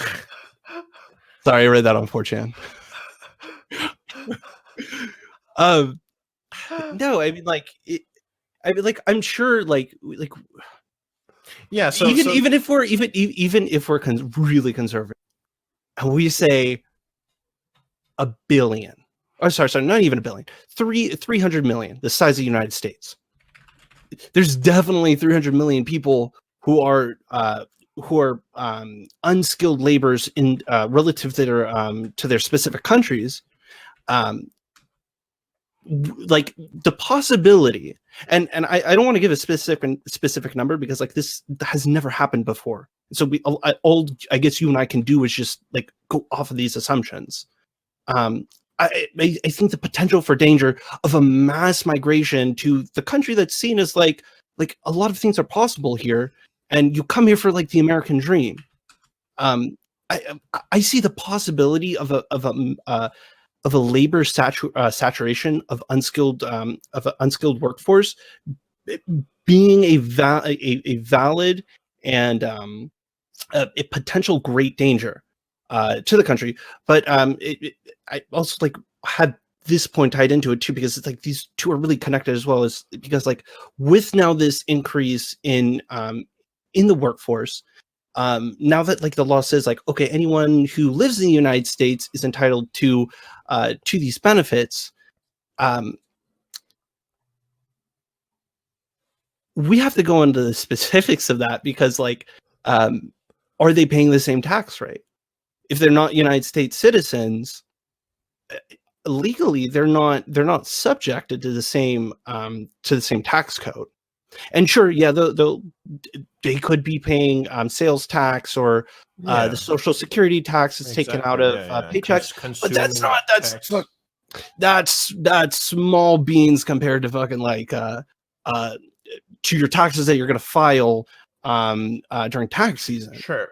Sorry, I read that on 4chan. No, I mean, like, I'm sure, like, yeah. So even if we're really conservative, and we say $1 billion, or sorry, not even $1 billion, 300 million, the size of the United States. There's definitely 300 million people who are unskilled laborers in relative to their specific countries. Like the possibility, and I don't want to give a specific number, because like this has never happened before. So all I guess you and I can do is just like go off of these assumptions. I think the potential for danger of a mass migration to the country that's seen as like a lot of things are possible here, and you come here for like the American dream. I see the possibility of a labor saturation of an unskilled workforce being a valid and a potential great danger to the country. But I also like had this point tied into it too, because it's like these two are really connected, as well as because like with now this increase in the workforce, now that like the law says like, okay, anyone who lives in the United States is entitled to these benefits, we have to go into the specifics of that, because like, are they paying the same tax rate? If they're not United States citizens, legally they're not subjected to the same tax code. And sure, yeah, they could be paying sales tax or Yeah, the social security tax is taken out exactly. of Yeah, yeah. paychecks, but that's Consuming not tax. that's small beans compared to fucking like to your taxes that you're going to file during tax season. Sure.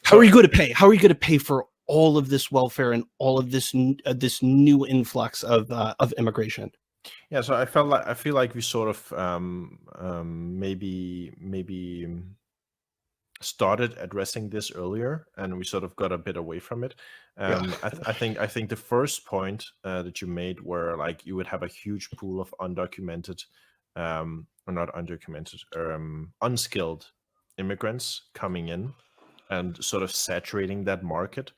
How are you going to pay? How are you going to pay for all of this welfare and all of this this new influx of immigration? Yeah, so I feel like we sort of maybe started addressing this earlier, and we sort of got a bit away from it. I think the first point that you made, where like you would have a huge pool of undocumented, or not undocumented, unskilled immigrants coming in, and sort of saturating that market.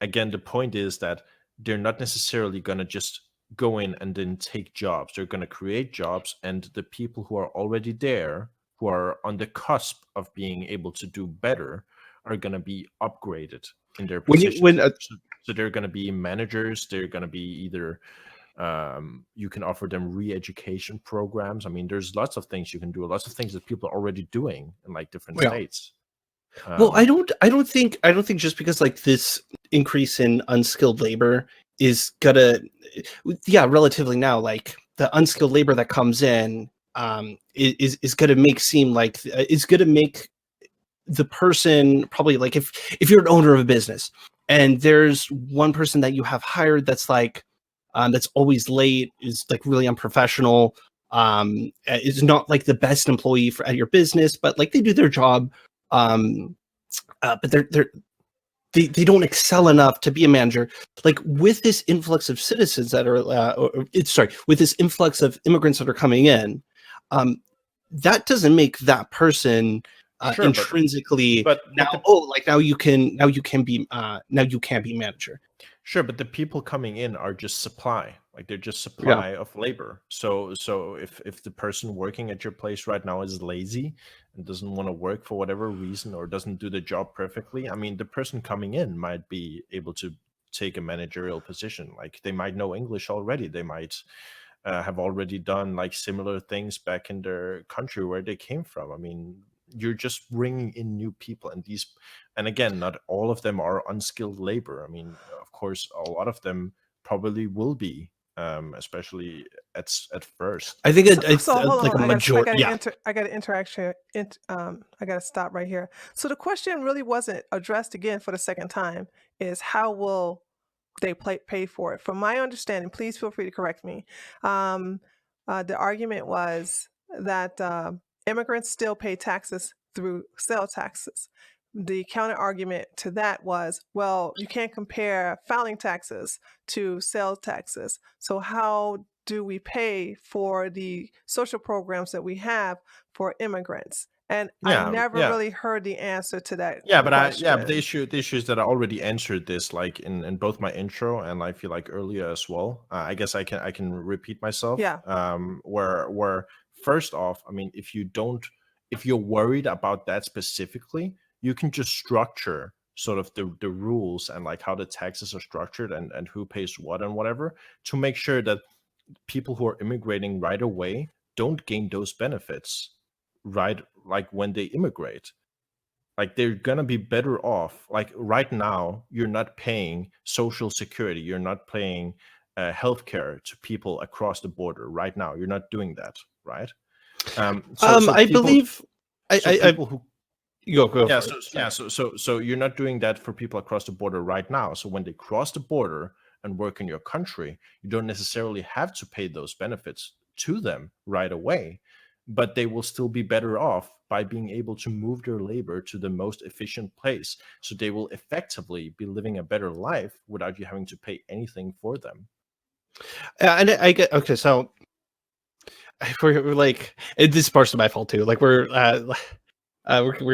Again, the point is that they're not necessarily going to just go in and then take jobs. They're going to create jobs, and the people who are already there, who are on the cusp of being able to do better, are going to be upgraded in their positions. So they're going to be managers. They're going to be either you can offer them re-education programs. I mean, there's lots of things you can do. Lots of things that people are already doing in like different states. Well, I don't think just because like this increase in unskilled labor is gonna, relatively now, like the unskilled labor that comes in is gonna make seem like is gonna make the person probably like if you're an owner of a business and there's one person that you have hired that's like that's always late, is like really unprofessional, is not like the best employee at your business, but like they do their job. But they don't excel enough to be a manager. Like with this influx of citizens that are, with this influx of immigrants that are coming in, that doesn't make that person intrinsically. Now you can be manager. Sure, but the people coming in are just supply. Like they're just supply of labor. So if the person working at your place right now is lazy and doesn't want to work for whatever reason, or doesn't do the job perfectly, I mean, the person coming in might be able to take a managerial position. Like they might know English already. They might have already done like similar things back in their country where they came from. I mean, you're just bringing in new people, and again, not all of them are unskilled labor. I mean, of course, a lot of them probably will be, especially at first. I think it's hold like on. a majority. I got an interaction. I got to stop right here. So the question really wasn't addressed again for the second time. Is how will they pay for it? From my understanding, please feel free to correct me. The argument was that immigrants still pay taxes through sales taxes. The counter argument to that was, well, you can't compare filing taxes to sales taxes. So how do we pay for the social programs that we have for immigrants? And I never really heard the answer to that. But the issue is that I already answered this, like in both my intro and I feel like earlier as well. I guess I can repeat myself. Yeah. Where first off, I mean, if you're worried about that specifically, you can just structure sort of the rules and like how the taxes are structured and who pays what and whatever, to make sure that people who are immigrating right away don't gain those benefits right like when they immigrate. Like they're gonna be better off. Like right now, you're not paying social security, you're not paying healthcare to people across the border right now. You're not doing that, right? So you're not doing that for people across the border right now. So when they cross the border and work in your country, you don't necessarily have to pay those benefits to them right away, but they will still be better off by being able to move their labor to the most efficient place. So they will effectively be living a better life without you having to pay anything for them. And I get, okay, so we're like, this is partially my fault too. Like we're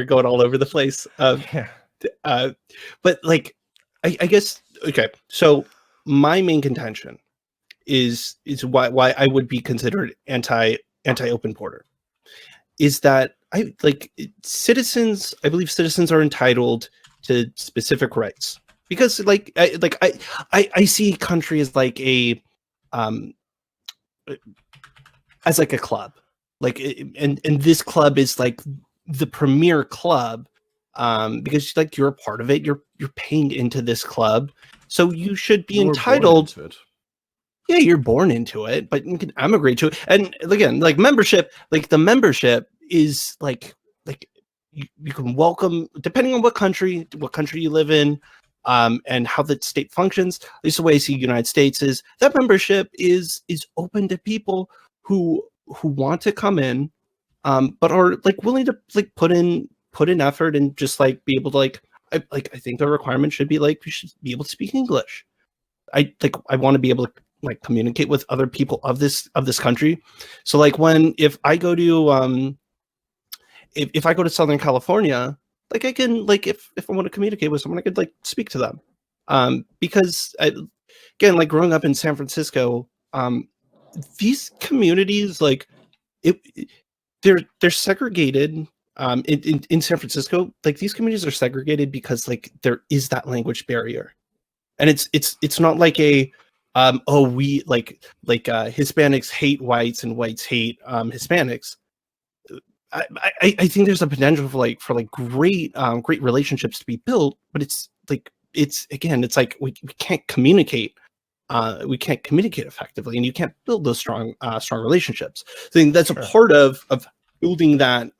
going all over the place. But like, I guess, okay. So my main contention is why I would be considered anti-open border is that I believe citizens are entitled to specific rights. because I see country as like a as like a club, and this club is like the premier club, because like you're a part of it, you're paying into this club, so you should be You were born entitled. into it. Yeah, you're born into it, but you can emigrate to it. And again, like membership, like the membership is like you can welcome, depending on what country you live in, and how the state functions. At least the way I see United States is that membership is open to people who want to come in, but are like willing to like put in effort and just like be able to I think the requirement should be like you should be able to speak English. I want to be able to like communicate with other people of this country. So like if I go to if I go to Southern California, like I can like if I want to communicate with someone, I could like speak to them. Because again, like growing up in San Francisco, these communities like they're segregated. In San Francisco, like these communities are segregated because like there is that language barrier. And it's not like a we like Hispanics hate whites and whites hate Hispanics. I think there's a potential for great relationships to be built, but it's again it's like we can't communicate effectively, and you can't build those strong relationships. So I think that's a part of building that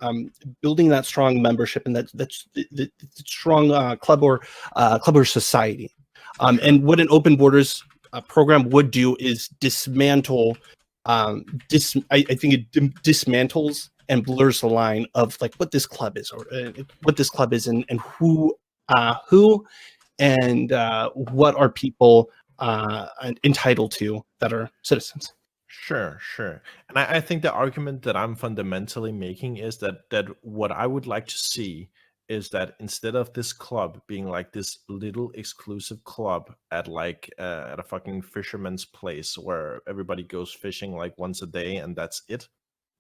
strong membership and that's the strong club or society. And what an open borders program would do is dismantle. I think it dismantles and blurs the line of like what this club is, or and who and what are people entitled to that are citizens. Sure. And I think the argument that I'm fundamentally making is that what I would like to see is that instead of this club being like this little exclusive club at like at a fucking fisherman's place where everybody goes fishing like once a day and that's it,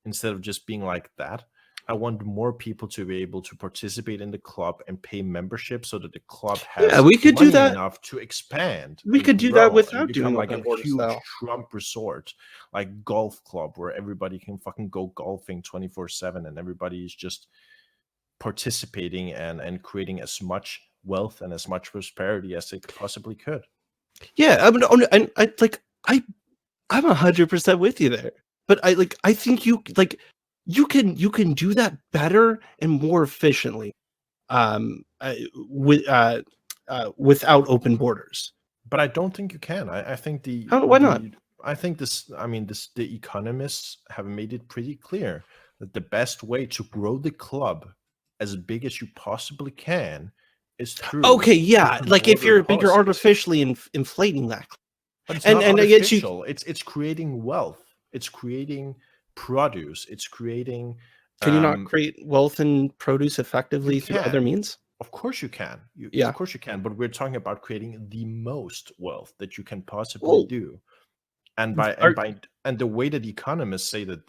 instead of just being like that, I want more people to be able to participate in the club and pay membership so that the club has we could do money that enough to expand. We could do that without doing like a open-border huge style. Trump resort, like golf club where everybody can fucking go golfing 24/7 and everybody is just participating and creating as much wealth and as much prosperity as they possibly could. Yeah, I'm 100% with you there. But I think you can do that better and more efficiently without open borders. But I don't think you can. I think why not? I think the economists have made it pretty clear that the best way to grow the club as big as you possibly can is through like if you're artificially inflating that. But it's not artificial. It's creating wealth. It's creating produce. It's creating. Can you not create wealth and produce effectively through other means? Of course you can. Of course you can. But we're talking about creating the most wealth that you can possibly do. And the way that economists say that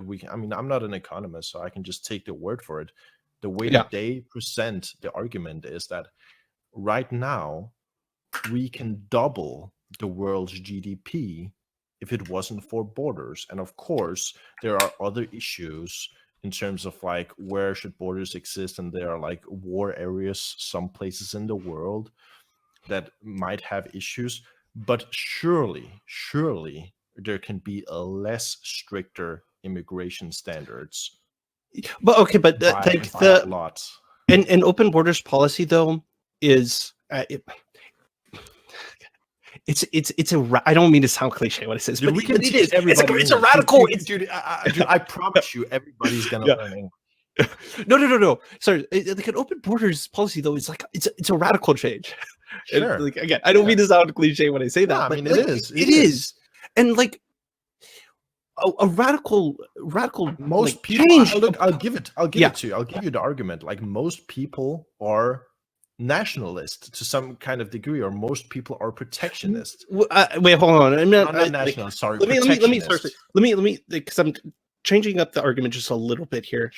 we. I mean, I'm not an economist, so I can just take the word for it. The way that they present the argument is that right now we can double the world's GDP if it wasn't for borders. And of course, there are other issues in terms of like where should borders exist, and there are like war areas, some places in the world that might have issues. But surely there can be a less stricter immigration standards. But an open borders policy though is it's a I don't mean to sound cliche when I say this, but it is. It's a radical. Dude, I promise you, everybody's gonna learn English. No. Sorry, like an open borders policy though is like it's a radical change. Sure. And, like again, I don't mean to sound cliche when I say that. No, I mean, but it is, and like a radical. Most people. I'll give it to you. I'll give you the argument. Like most people are nationalist to some kind of degree, or most people are protectionist. Wait, hold on. I'm not nationalist. Sorry. Let me because I'm changing up the argument just a little bit here.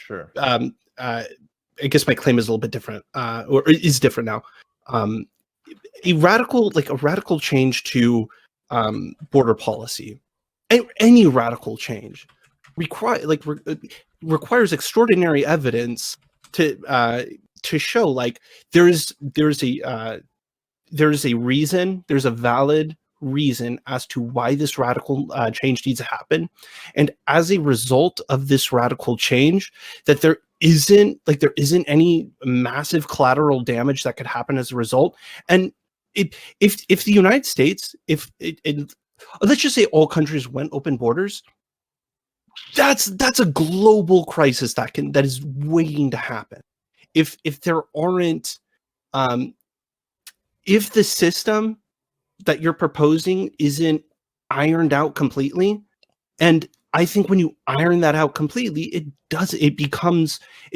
a radical change to border policy, any radical change requires extraordinary evidence to show like there's a reason, there's a valid reason as to why this radical change needs to happen, and as a result of this radical change, that there isn't any massive collateral damage that could happen as a result. And if the United States, let's just say all countries went open borders, that's a global crisis that is waiting to happen. If there aren't if the system that you're proposing isn't ironed out completely, and I think when you iron that out completely, it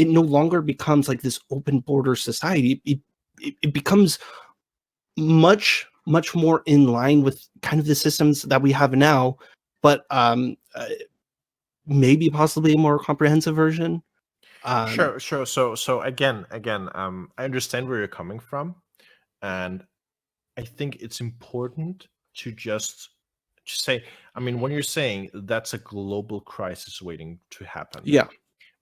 no longer becomes like this open border society. It becomes much more in line with kind of the systems that we have now, but maybe possibly a more comprehensive version. Sure. So again, I understand where you're coming from, and I think it's important to just say, I mean, when you're saying that's a global crisis waiting to happen, yeah,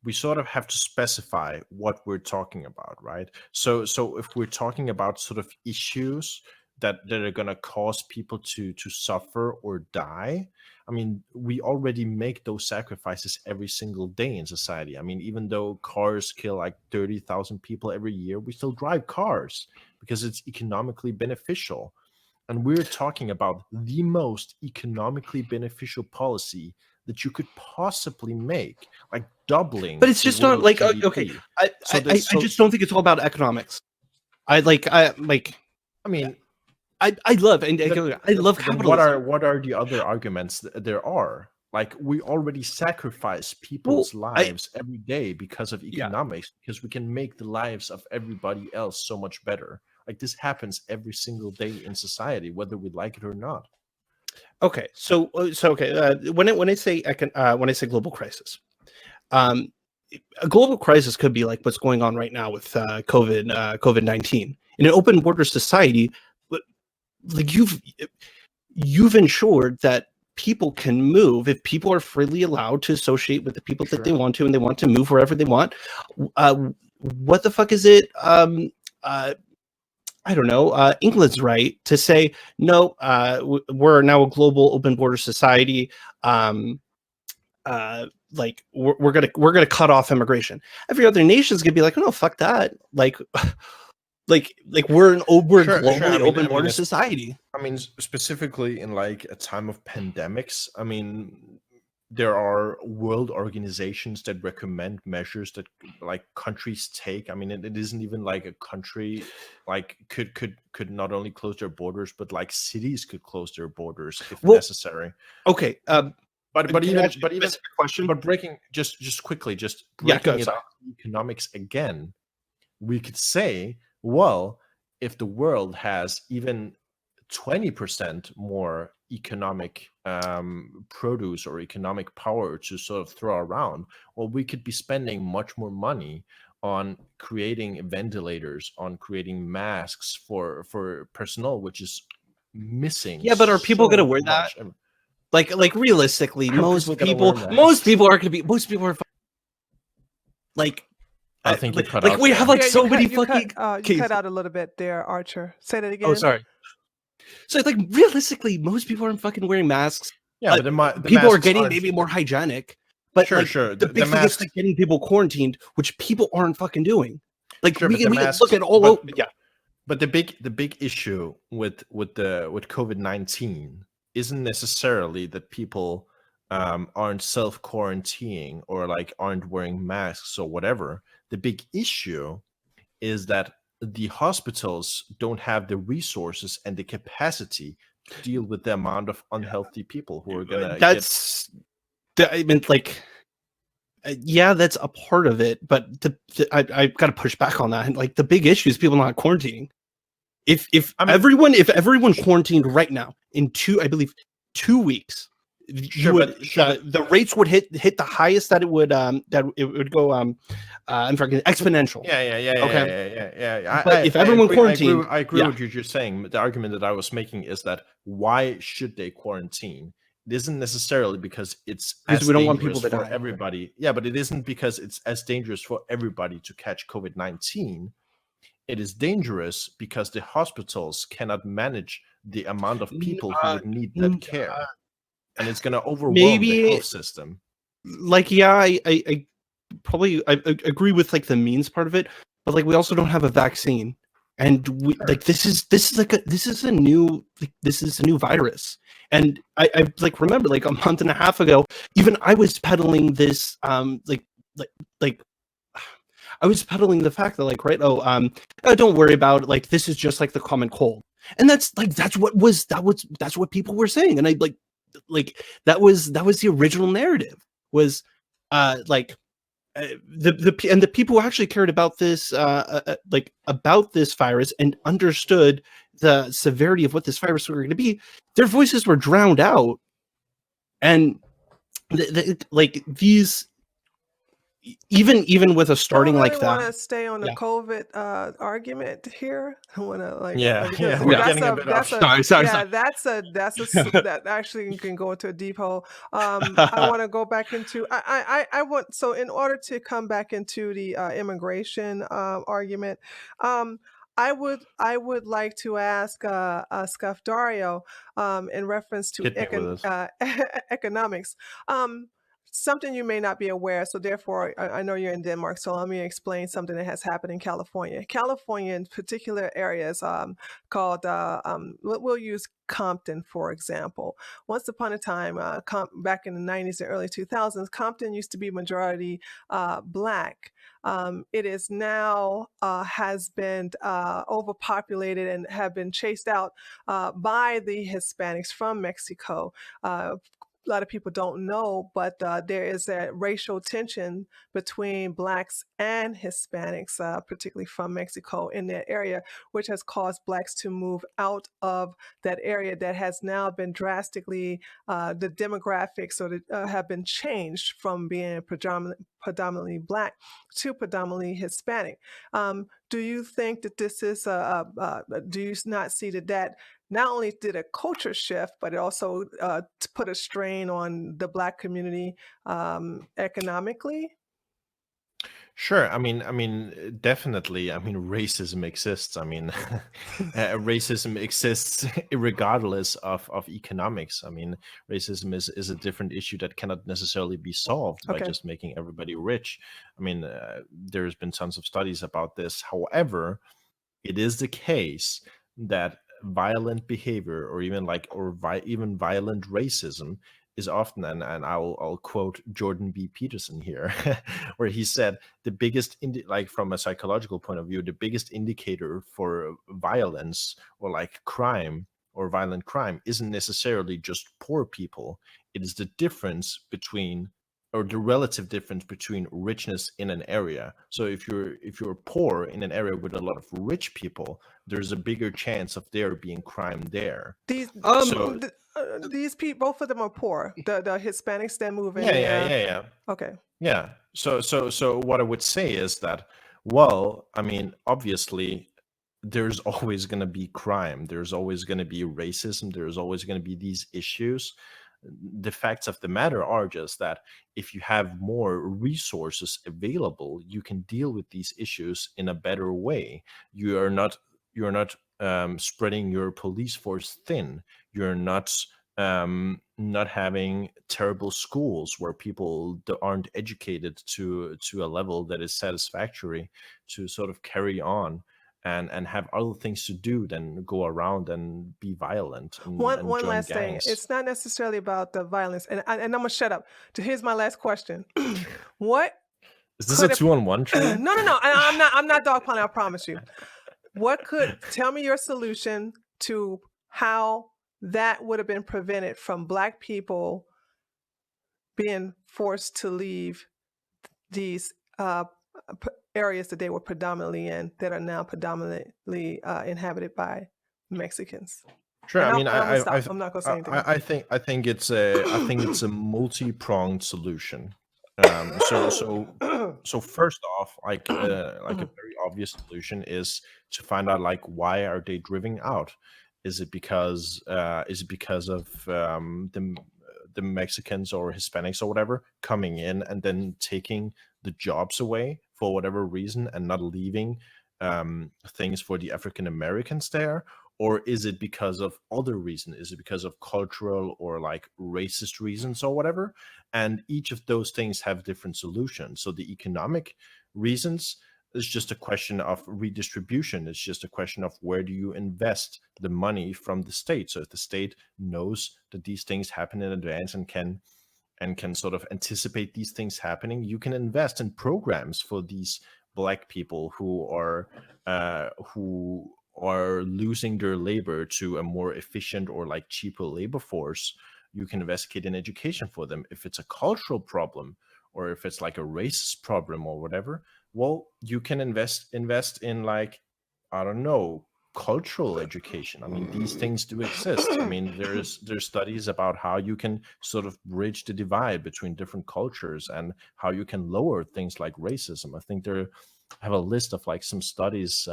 we sort of have to specify what we're talking about, right? So if we're talking about sort of issues that are going to cause people to suffer or die, I mean, we already make those sacrifices every single day in society. I mean, even though cars kill like 30,000 people every year, we still drive cars because it's economically beneficial. And we're talking about the most economically beneficial policy that you could possibly make, like doubling. But it's just not like GDP. okay. I just don't think it's all about economics. I mean, I love capitalism. What are the other arguments there are? Like, we already sacrifice people's lives every day because of economics, because we can make the lives of everybody else so much better. Like, this happens every single day in society, whether we like it or not. Okay, so when I say global crisis, a global crisis could be like what's going on right now with COVID-19 in an open border society. Like you've ensured that people can move if people are freely allowed to associate with the people that they want to, and they want to move wherever they want. What the fuck is it? I don't know. England's right to say no. We're now a global open border society. Like we're gonna cut off immigration. Every other nation's gonna be like, oh no, fuck that. Like we're globally open border society. I mean, specifically in like a time of pandemics, I mean, there are world organizations that recommend measures that like countries take. I mean, it isn't even like a country like could not only close their borders, but like cities could close their borders if necessary. Okay. But breaking just quickly, breaking it up economics again, we could say, well, if the world has even 20% more economic produce or economic power to sort of throw around, well, we could be spending much more money on creating ventilators, on creating masks for personnel, which is missing. Yeah, but are people going to wear that? Like realistically, most people are like. I think you cut like out we there. have like so many fucking. fucking. You cut out a little bit there, Archer. Say that again. Oh, sorry. So like realistically, most people aren't fucking wearing masks. Yeah, but the people are getting maybe more hygienic. But sure. The big thing is like getting people quarantined, which people aren't fucking doing. Like sure, we can look at all over. Yeah. But the big issue with COVID-19 isn't necessarily that people aren't self-quarantining or like aren't wearing masks or whatever. The big issue is that the hospitals don't have the resources and the capacity to deal with the amount of unhealthy people who are gonna. I mean, like, yeah, that's a part of it, but I've got to push back on that. Like, the big issue is people not quarantining. If everyone quarantined right now in 2 weeks, Sure, but the rates would hit the highest that it would go I'm forgetting exponential. Yeah. But if everyone quarantined, I agree with what you're saying. The argument that I was making is that why should they quarantine? It isn't necessarily because it's because as we don't want dangerous people to for die. everybody. Yeah, but it isn't because it's as dangerous for everybody to catch COVID-19. It is dangerous because the hospitals cannot manage the amount of people who would need that care, and it's going to overwhelm the health system. Like, yeah, I probably I agree with like the means part of it, but like we also don't have a vaccine, and we, like this is a new virus, and I like remember like a month and a half ago, even I was peddling this like I was peddling the fact that like don't worry about it, like this is just like the common cold, and that's what people were saying, and I like that was the original narrative was the people who actually cared about this like about this virus and understood the severity of what this virus was going to be, their voices were drowned out, and like these even with a starting like that. I want to stay on the COVID argument here. I want to we're getting a bit off. Sorry. That actually can go into a deep hole. I want to go back into I want, so in order to come back into the immigration argument, I would like to ask Scuff Dario in reference to economics. Something you may not be aware, so therefore I know you're in Denmark, so let me explain something that has happened in California. California, in particular areas called, we'll use Compton, for example. Once upon a time, back in the 90s and early 2000s, Compton used to be majority Black. It is now has been overpopulated and have been chased out by the Hispanics from Mexico. A lot of people don't know, but there is a racial tension between Blacks and Hispanics, particularly from Mexico in that area, which has caused Blacks to move out of that area that has now been drastically, the demographics have been changed from being predominantly Black to predominantly Hispanic. Do you think that this is, do you not see that not only did a culture shift, but it also put a strain on the Black community economically? Sure. I mean, definitely. I mean, racism exists. I mean, racism exists regardless of economics. I mean, racism is a different issue that cannot necessarily be solved by just making everybody rich. I mean, there's been tons of studies about this. However, it is the case that violent behavior, or even even violent racism, is often, and I'll quote Jordan B. Peterson here, where he said the biggest like from a psychological point of view, the biggest indicator for violence or like crime or violent crime isn't necessarily just poor people. It is the difference between, or the relative difference between richness in an area. So if you're poor in an area with a lot of rich people, there's a bigger chance of there being crime there. These people, both of them are poor. The Hispanics that move in. Yeah. Okay. Yeah. So what I would say is that, well, I mean, obviously, there's always going to be crime. There's always going to be racism. There's always going to be these issues. The facts of the matter are just that if you have more resources available, you can deal with these issues in a better way. You're not spreading your police force thin. You're not having terrible schools where people aren't educated to a level that is satisfactory to sort of carry on and have other things to do than go around and be violent and one join last gangs. thing. It's not necessarily about the violence, and I'm gonna shut up. Here's my last question. What is this a 2-on-1 trade? No. I'm not dogpiling, I promise you. Tell me your solution to how that would have been prevented from Black people being forced to leave these areas that they were predominantly in that are now predominantly inhabited by Mexicans. Sure. And I mean, I'm gonna stop. I'm not gonna say anything. I think it's a multi-pronged solution. So first off, like a very obvious solution is to find out like why are they driving out? Is it because of the Mexicans or Hispanics or whatever coming in and then taking the jobs away for whatever reason and not leaving things for the African Americans there? Or is it because of other reason? Is it because of cultural or like racist reasons or whatever? And each of those things have different solutions. So the economic reasons is just a question of redistribution. It's just a question of where do you invest the money from the state. So if the state knows that these things happen in advance and can sort of anticipate these things happening, you can invest in programs for these Black people who are losing their labor to a more efficient or like cheaper labor force. You can investigate in education for them. If it's a cultural problem or if it's like a racist problem or whatever, well, you can invest in like, I don't know, cultural education. I mean, these things do exist. I mean, there's studies about how you can sort of bridge the divide between different cultures and how you can lower things like racism. I think I have a list of like some studies.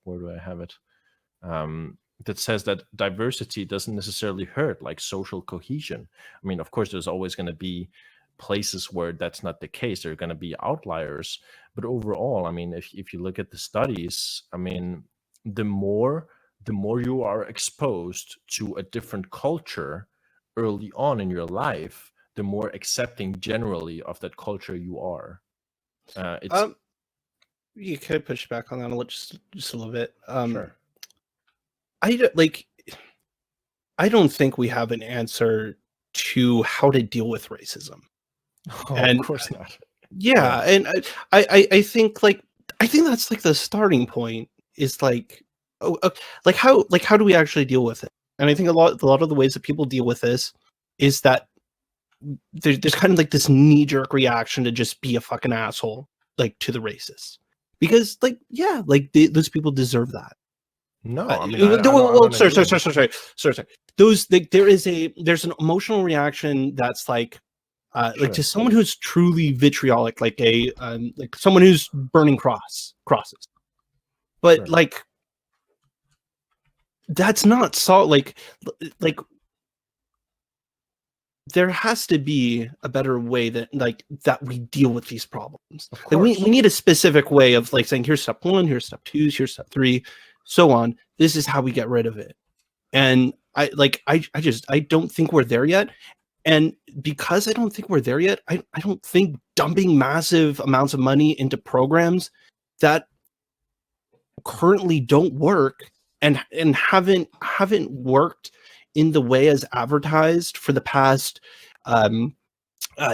Where do I have it? That says that diversity doesn't necessarily hurt like social cohesion. I mean, of course, there's always going to be places where that's not the case. There are going to be outliers, but overall, I mean, if you look at the studies, I mean, the more you are exposed to a different culture early on in your life, the more accepting generally of that culture you are. It's You could push back on that just a little bit. Sure. I don't think we have an answer to how to deal with racism. Oh, And of course not. yeah, and I think that's like the starting point is like, like how do we actually deal with it? And I think a lot of the ways that people deal with this is that there's kind of like this knee-jerk reaction to just be a fucking asshole, like, to the racists, because like, yeah, like those people deserve that. No, I mean, sorry. Those there's an emotional reaction that's like like to someone who's truly vitriolic, like like someone who's burning crosses, but like that's not like there has to be a better way that we deal with these problems. Like we need a specific way of like saying, here's step 1, here's step 2, here's step 3, so on. This is how we get rid of it. And I don't think we're there yet. And because I don't think we're there yet, I don't think dumping massive amounts of money into programs that currently don't work and haven't worked in the way as advertised for the past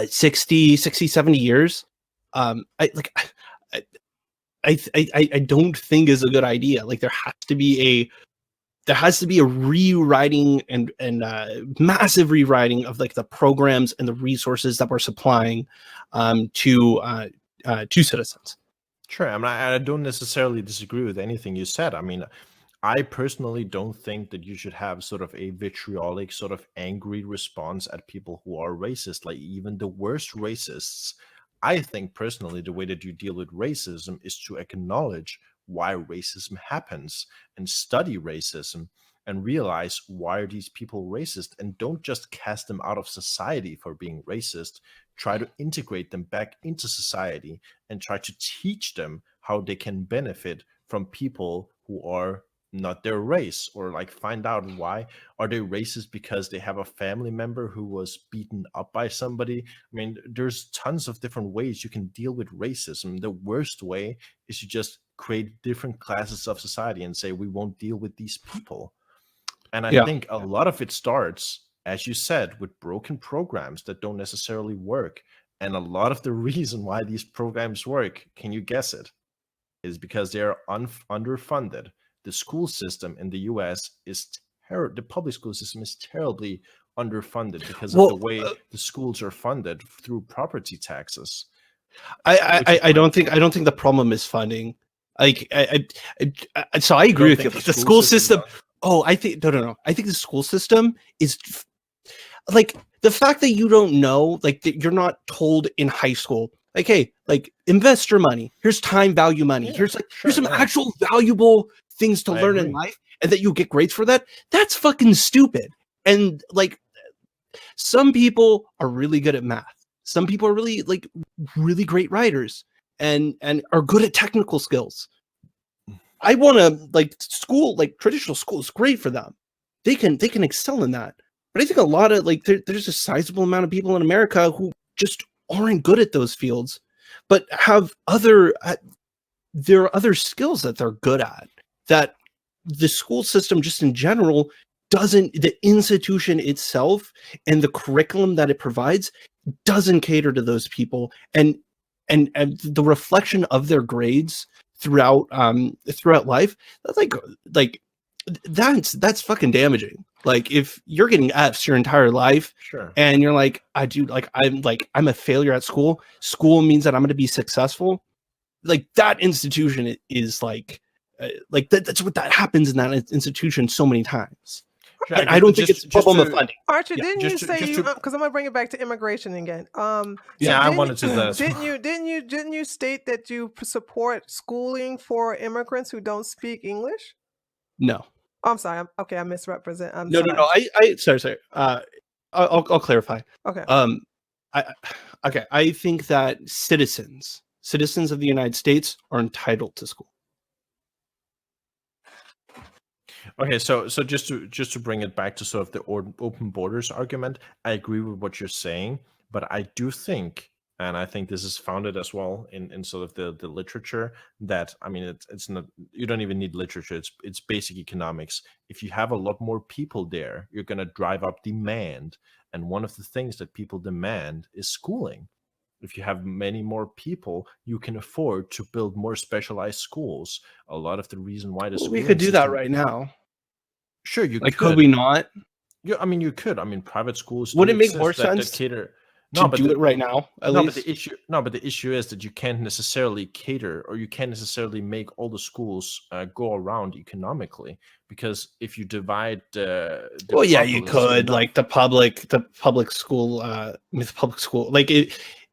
60, 70 years, I don't think is a good idea. Like there has to be a rewriting and massive rewriting of like the programs and the resources that we're supplying to citizens. Sure. I mean, I don't necessarily disagree with anything you said. I mean, I personally don't think that you should have sort of a vitriolic, sort of angry response at people who are racist, like even the worst racists. I think personally the way that you deal with racism is to acknowledge why racism happens and study racism and realize why are these people racist, and don't just cast them out of society for being racist. Try to integrate them back into society and try to teach them how they can benefit from people who are not their race, or like find out why are they racist because they have a family member who was beaten up by somebody. I mean, there's tons of different ways you can deal with racism. The worst way is you just create different classes of society and say we won't deal with these people. And I think a lot of it starts, as you said, with broken programs that don't necessarily work. And a lot of the reason why these programs work, can you guess it, is because they're underfunded. The school system in the US is the public school system is terribly underfunded because of the way the schools are funded through property taxes. I don't think the problem is funding. Like so I agree with you. The school system. Oh, I think no. I think the school system is like the fact that you don't know, like that you're not told in high school, like, hey, like invest your money. Here's time value money. Yeah, Here's some yeah. actual valuable things to I learn in agree. life, and that you get grades for that. That's fucking stupid. And like some people are really good at math. Some people are really great writers and are good at technical skills. I want to school, like traditional school is great for them. They can excel in that. But I think a lot of there's a sizable amount of people in America who just aren't good at those fields, but have there are other skills that they're good at that the school system just in general doesn't, the institution itself and the curriculum that it provides doesn't cater to those people, and the reflection of their grades throughout life, that's that's fucking damaging. Like if you're getting F's your entire life, Sure. and you're like, I'm a failure at school means that I'm going to be successful, like that institution is that's what that happens in that institution so many times. Sure, And I don't think it's a problem of funding. Archer, Yeah, didn't you say you? Because I'm gonna bring it back to immigration again. Yeah, I wanted you, to that as Didn't you state that you support schooling for immigrants who don't speak English? No. Oh, I'm sorry. I misrepresent. No. Sorry. I'll clarify. Okay. I think that citizens of the United States are entitled to school. Okay, so just to bring it back to sort of the open borders argument, I agree with what you're saying, but I do think, and I think this is founded as well in sort of the literature, that I mean it's not, you don't even need literature, it's basic economics. If you have a lot more people there, you're going to drive up demand, and one of the things that people demand is schooling. If you have many more people, you can afford to build more specialized schools. A lot of the reason why the We could do that right now. Sure, you could we not? Yeah, I mean, you could. I mean, private schools. Would it make more sense that cater? No, to do it right now. At least. But the issue is that you can't necessarily cater, or you can't necessarily make all the schools go around economically, because if you divide well, yeah, you could like the public school with public school, like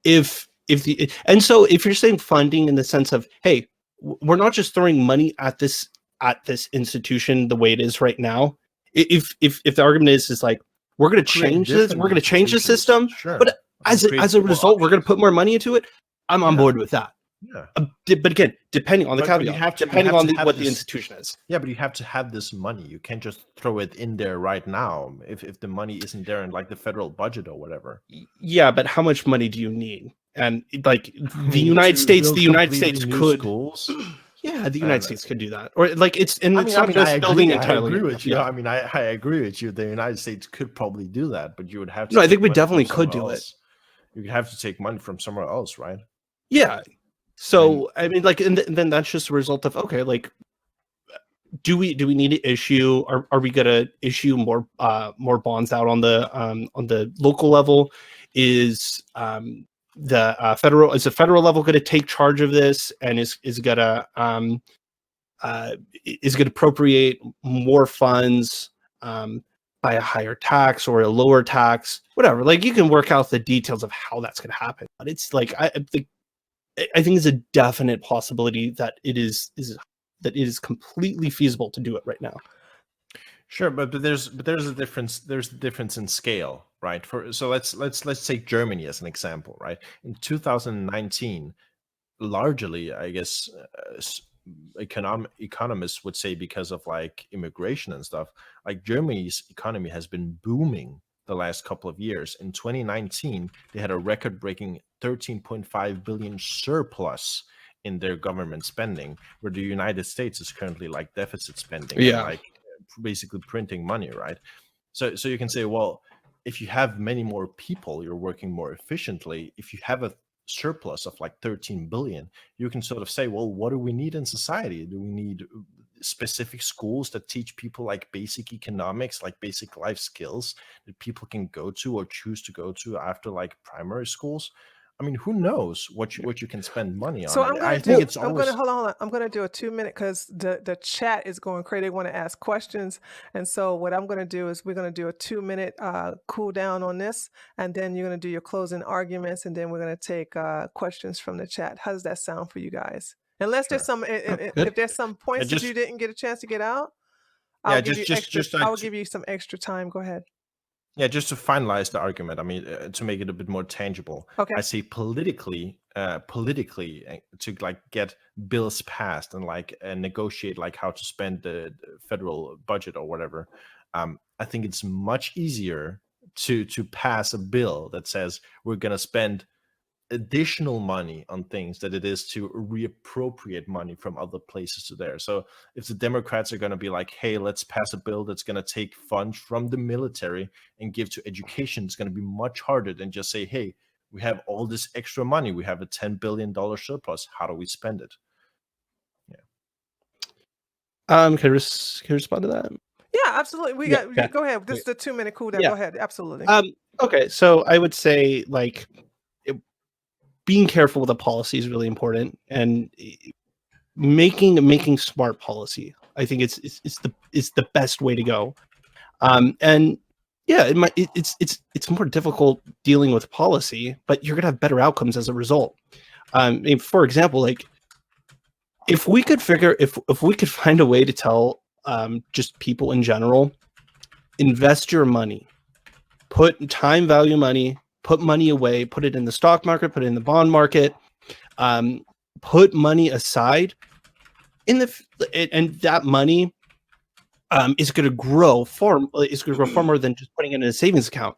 if you're saying funding in the sense of, hey, we're not just throwing money at this institution the way it is right now. If the argument is like, we're going to change this, we're going to change the system, sure, but as a result, we're going to put more money into it. I'm on board with that. Yeah. But again, depending on the caveat, depending on what the institution is. Yeah, but you have to have this money. You can't just throw it in there right now if the money isn't there in like the federal budget or whatever. Yeah, but how much money do you need? And like the United States could. Schools? Yeah, the United States could do that, or like it's not just building entirely. I agree with you. I mean, I agree with you. The United States could probably do that, but you would have to. No, I think we definitely could do it. You would have to take money from somewhere else, right? Yeah. So I mean, like, and then that's just a result of, okay, like, do we need to issue? Are we gonna issue more bonds out on the local level? Is the federal level going to take charge of this and is going to appropriate more funds by a higher tax or a lower tax, whatever? Like, you can work out the details of how that's going to happen, but it's like I think it's a definite possibility that it is completely feasible to do it right now. Sure, but there's a difference. There's a difference in scale, right? So let's take Germany as an example, right? In 2019, largely, I guess, economists would say, because of like immigration and stuff, like Germany's economy has been booming the last couple of years. In 2019, they had a record-breaking 13.5 billion surplus in their government spending, where the United States is currently like deficit spending. Yeah. And, like, basically printing money, right? So you can say, well, if you have many more people, you're working more efficiently. If you have a surplus of like 13 billion, you can sort of say, well, what do we need in society? Do we need specific schools that teach people like basic economics, like basic life skills that people can go to or choose to go to after like primary schools? I mean, who knows what you can spend money on? So I'm I gonna think do. it's I'm always gonna hold on. I'm gonna do a 2-minute because the chat is going crazy. They want to ask questions, and so what I'm gonna do is we're gonna do a 2-minute cool down on this, and then you're gonna do your closing arguments, and then we're gonna take questions from the chat. How does that sound for you guys? Unless there's Sure. some, Good. if there's some points that just you didn't get a chance to get out, yeah, I'll give you extra. just like I will give you some extra time. Go ahead. yeah, just to finalize the argument. I mean, to make it a bit more tangible, Okay. I say politically, to like get bills passed and like negotiate like how to spend the federal budget or whatever. I think it's much easier to pass a bill that says we're gonna spend additional money on things that it is to reappropriate money from other places to there. So if the Democrats are going to be like, hey, let's pass a bill that's going to take funds from the military and give to education, it's going to be much harder than just say, hey, we have all this extra money. We have a $10 billion surplus. How do we spend it? Can I respond to that? Yeah, absolutely. We Yeah, got. yeah. Go ahead. This is the 2-minute cool down. Yeah. Go ahead. Absolutely. Okay, so I would say like being careful with the policy is really important, and making smart policy. I think it's the best way to go. And yeah, it's more difficult dealing with policy, but you're gonna have better outcomes as a result. I mean, for example, like if we could find a way to tell just people in general, invest your money, put time value money, put money away, put it in the stock market, put it in the bond market, put money aside and that money is going to grow far more than just putting it in a savings account.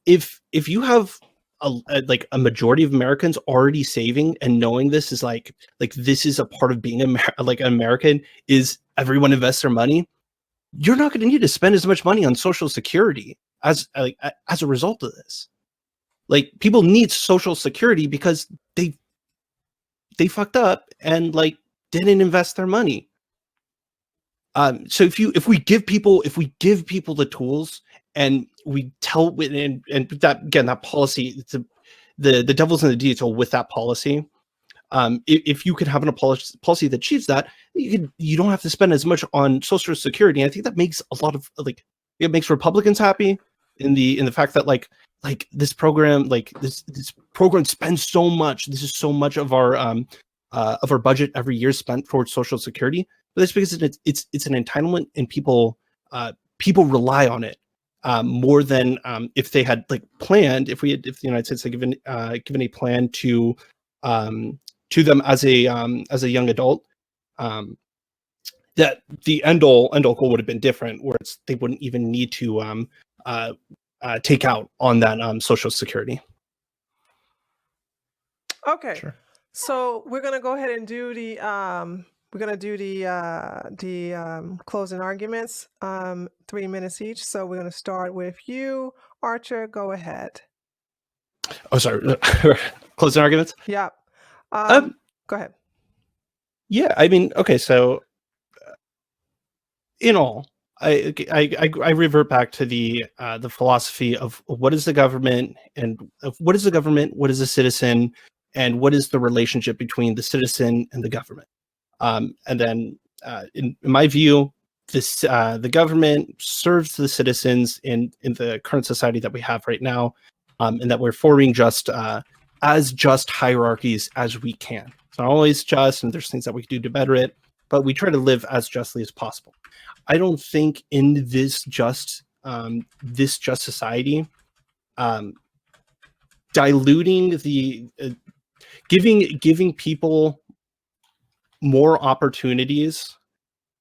If you have a majority of Americans already saving and knowing this is like this is a part of being an American, is everyone invests their money, you're not going to need to spend as much money on Social Security as a result of this. Like, people need Social Security because they fucked up and like didn't invest their money. So if we give people the tools and we tell and that again, that policy, the devil's in the detail with that policy. If you could have a policy that achieves that, you don't have to spend as much on Social Security. And I think that makes a lot of it makes Republicans happy in the fact that like this program this program spends so much. This is so much of our budget every year spent towards Social Security. But that's because it's an entitlement, and people rely on it more than if they had planned. If the United States had given a plan to them as a young adult, that the end all goal would have been different, where they wouldn't even need to take out on that Social Security. Okay. Sure. So we're gonna go ahead and do the closing arguments. 3 minutes each. So we're gonna start with you, Archer. Go ahead. Oh, sorry. Closing arguments. Yeah. Go ahead. Yeah, I mean, okay. So, in all, I revert back to the philosophy of what is the government, and what is a citizen, and what is the relationship between the citizen and the government. And then, in my view, the government serves the citizens in the current society that we have right now, and that we're forming as just hierarchies as we can. It's not always just, and there's things that we can do to better it, but we try to live as justly as possible. I don't think in this just society, diluting giving people more opportunities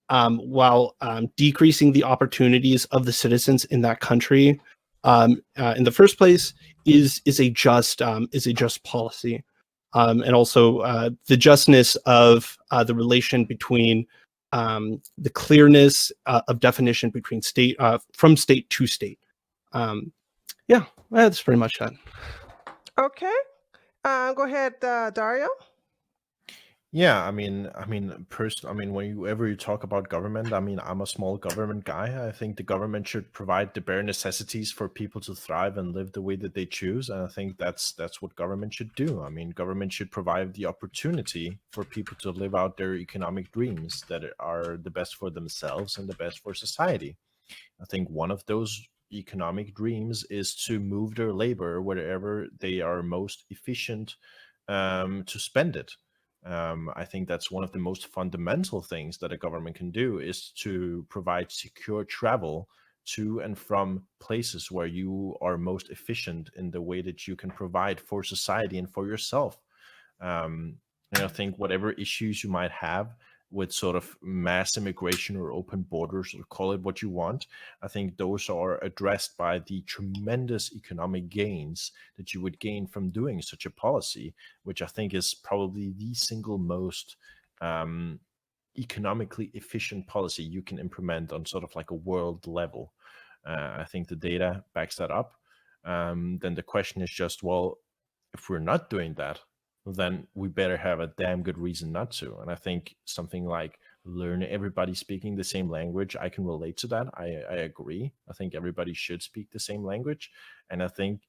while decreasing the opportunities of the citizens in that country in the first place is a just policy, and also the justness of the relation between the clearness of definition between state from state to state. Yeah, that's pretty much that. Okay. Go ahead, Dario. Yeah, whenever you talk about government, I'm a small government guy. I think the government should provide the bare necessities for people to thrive and live the way that they choose, and I think that's what government should do. I mean, government should provide the opportunity for people to live out their economic dreams that are the best for themselves and the best for society. I think one of those economic dreams is to move their labor wherever they are most efficient to spend it. I think that's one of the most fundamental things that a government can do is to provide secure travel to and from places where you are most efficient in the way that you can provide for society and for yourself. And I think whatever issues you might have with sort of mass immigration or open borders, or call it what you want, I think those are addressed by the tremendous economic gains that you would gain from doing such a policy, which I think is probably the single most um, economically efficient policy you can implement on sort of like a world level. I think the data backs that up. Then the question is just, well, if we're not doing that, then we better have a damn good reason not to. And I think something like learn everybody speaking the same language, I can relate to that. I agree. I think everybody should speak the same language. And I think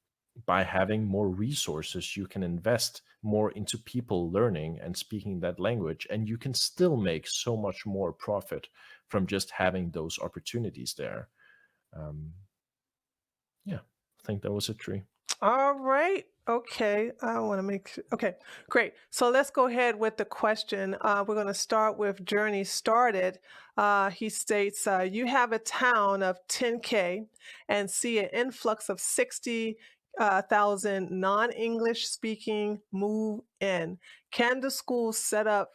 by having more resources, you can invest more into people learning and speaking that language. And you can still make so much more profit from just having those opportunities there. Yeah, I think that was a tree. All right. Okay. I want to make sure. Okay, great. So let's go ahead with the question. We're going to start with Journey Started. He states, you have a town of 10K and see an influx of 60,000 non-English speaking move in. Can the school set up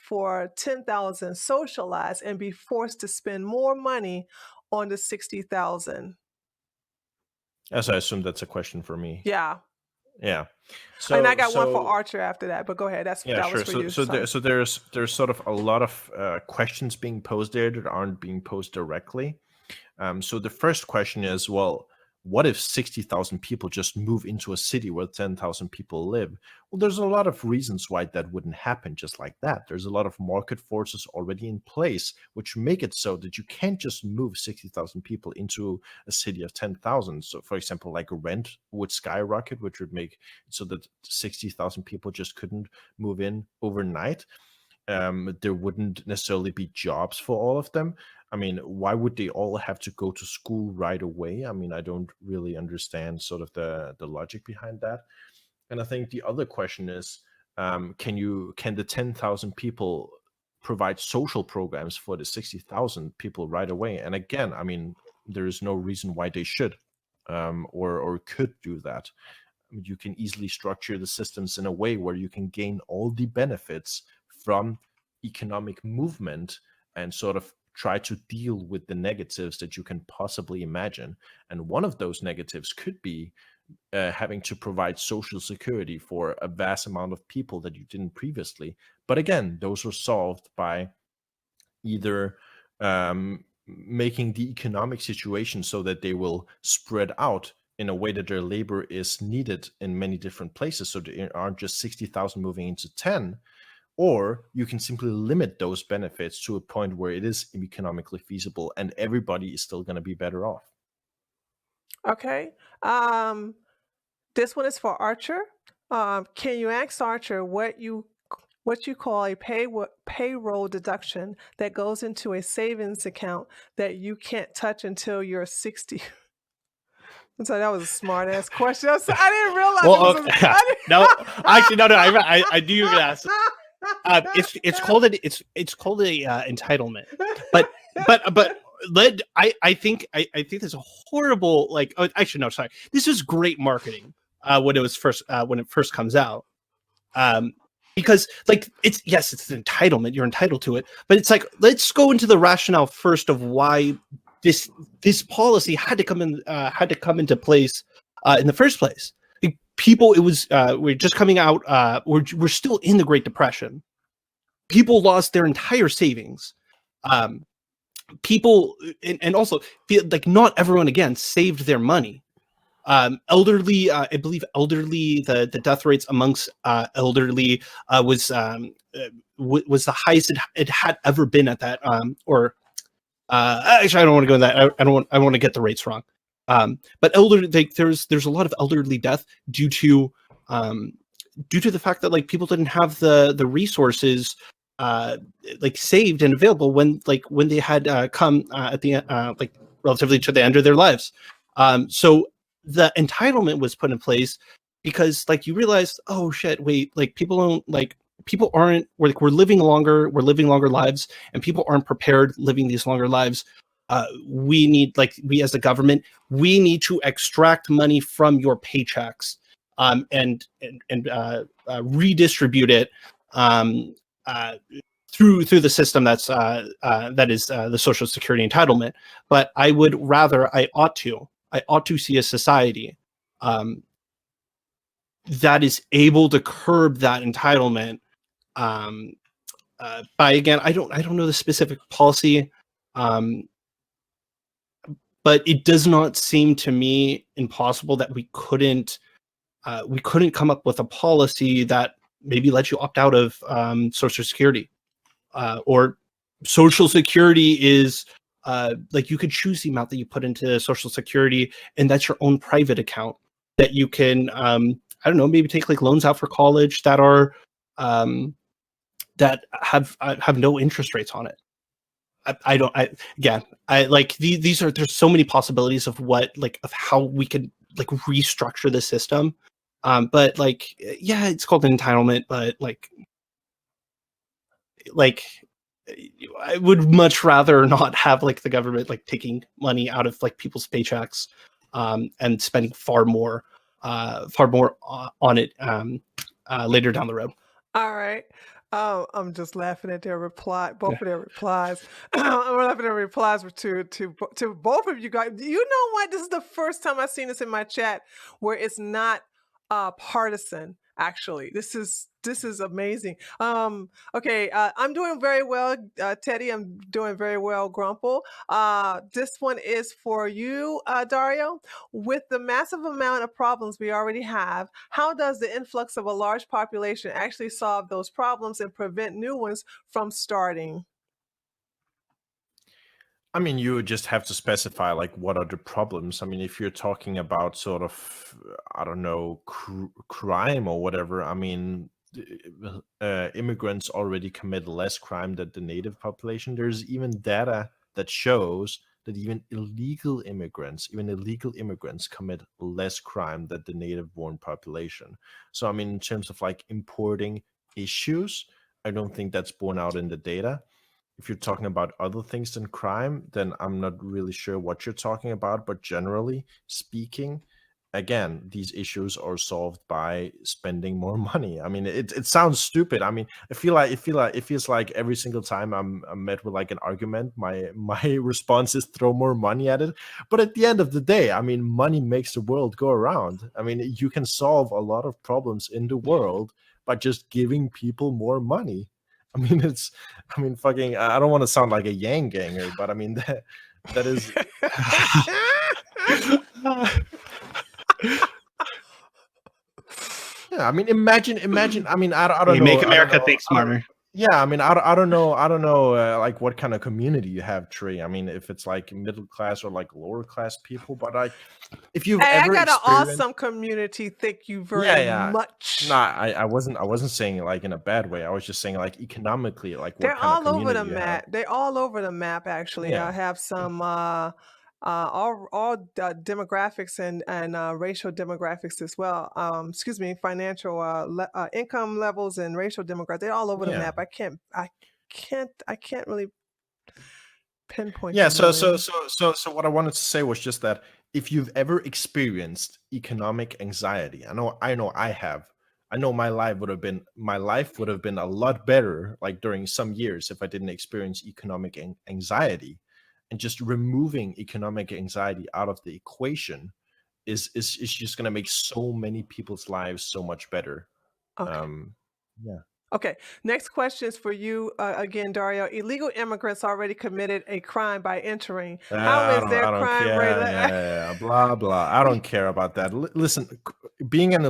for 10,000 socialize and be forced to spend more money on the 60,000? As I assume that's a question for me. Yeah. Yeah. So, and I got one for Archer after that, but go ahead. That sure. was for you. There's sort of a lot of questions being posed there that aren't being posed directly. So the first question is, well, what if 60,000 people just move into a city where 10,000 people live? Well, there's a lot of reasons why that wouldn't happen just like that. There's a lot of market forces already in place, which make it so that you can't just move 60,000 people into a city of 10,000. So, for example, like rent would skyrocket, which would make it so that 60,000 people just couldn't move in overnight. There wouldn't necessarily be jobs for all of them. I mean, why would they all have to go to school right away? I mean, I don't really understand sort of the logic behind that. And I think the other question is, can the 10,000 people provide social programs for the 60,000 people right away? And again, I mean, there is no reason why they should or could do that. I mean, you can easily structure the systems in a way where you can gain all the benefits from economic movement and sort of try to deal with the negatives that you can possibly imagine. And one of those negatives could be having to provide social security for a vast amount of people that you didn't previously. But again, those are solved by either making the economic situation so that they will spread out in a way that their labor is needed in many different places, so there aren't just 60,000 moving into 10, or you can simply limit those benefits to a point where it is economically feasible and everybody is still going to be better off. Okay. This one is for Archer. Can you ask Archer what you call a payroll deduction that goes into a savings account that you can't touch until you're 60? So that was a smart ass question. I didn't realize. Well, no, actually, no. I knew you were gonna ask. It's called a entitlement, but I think there's a horrible actually no, sorry. This is great marketing when it first comes out. Because it's an entitlement, you're entitled to it, but it's like, let's go into the rationale first of why this policy had to come into place in the first place. We're just coming out, we're still in the Great Depression. People lost their entire savings. People and also not everyone again saved their money. Elderly, I believe elderly, the death rates amongst elderly was the highest it had ever been at that. Actually, I don't want to go in that. I want to get the rates wrong. But there's a lot of elderly death due to the fact that like people didn't have the resources like saved and available when they had come at the like relatively to the end of their lives. So the entitlement was put in place because like you realized, oh shit, wait, like people aren't we're living longer lives, and people aren't prepared living these longer lives. We as a government, we need to extract money from your paychecks and redistribute it through the system that is the Social Security entitlement. But I ought to see a society that is able to curb that entitlement by, again, I don't know the specific policy, but it does not seem to me impossible that we couldn't come up with a policy that maybe lets you opt out of Social Security, or Social Security is like you could choose the amount that you put into Social Security, and that's your own private account that you can I don't know, maybe take like loans out for college that are that have no interest rates on it. There's so many possibilities of of how we could like restructure the system. But like, yeah, it's called an entitlement, but like I would much rather not have like the government like taking money out of like people's paychecks and spending far more on it later down the road. All right. I'm just laughing at their reply, both of their replies. I'm laughing at their replies to both of you guys. You know what? This is the first time I've seen this in my chat where it's not partisan. Actually, this is amazing. Okay, I'm doing very well, Teddy. I'm doing very well, Grumple. This one is for you, Dario. With the massive amount of problems we already have, how does the influx of a large population actually solve those problems and prevent new ones from starting? I mean, you would just have to specify like what are the problems. I mean, if you're talking about sort of, I don't know, crime or whatever, I mean, immigrants already commit less crime than the native population. There's even data that shows that even illegal immigrants commit less crime than the native-born population. So, I mean, in terms of like importing issues, I don't think that's borne out in the data. If you're talking about other things than crime, then I'm not really sure what you're talking about. But generally speaking, again, these issues are solved by spending more money. I mean, it sounds stupid. I mean, it feels like every single time I'm met with like an argument, my response is throw more money at it. But at the end of the day, I mean, money makes the world go around. I mean, you can solve a lot of problems in the world by just giving people more money. I mean, fucking, I don't want to sound like a Yang ganger, but I mean, that is. Yeah, I mean, imagine. I mean, I don't know. Make America think smarter. Yeah, I mean, I don't know, like what kind of community you have, Trey. I mean, if it's like middle class or like lower class people, but like, if you've Hey, I ever got an experienced, awesome community. Thank you very much. no, I wasn't saying it like in a bad way. I was just saying like economically, like what They're kind of all over community the you have. map. They're all over the map, actually. Yeah. I have some all demographics and racial demographics as well. Excuse me, financial income levels and racial demographics. They're all over the Yeah. map. I can't really pinpoint. Yeah, them so really. what I wanted to say was just that if you've ever experienced economic anxiety, I know I have. I know my life would have been a lot better like during some years if I didn't experience economic anxiety. And just removing economic anxiety out of the equation is just going to make so many people's lives so much better. Okay. Yeah. Okay, next question is for you again, Dario. Illegal immigrants already committed a crime by entering. How is their I don't crime care. rate? Yeah, blah blah. I don't care about that. Listen, being an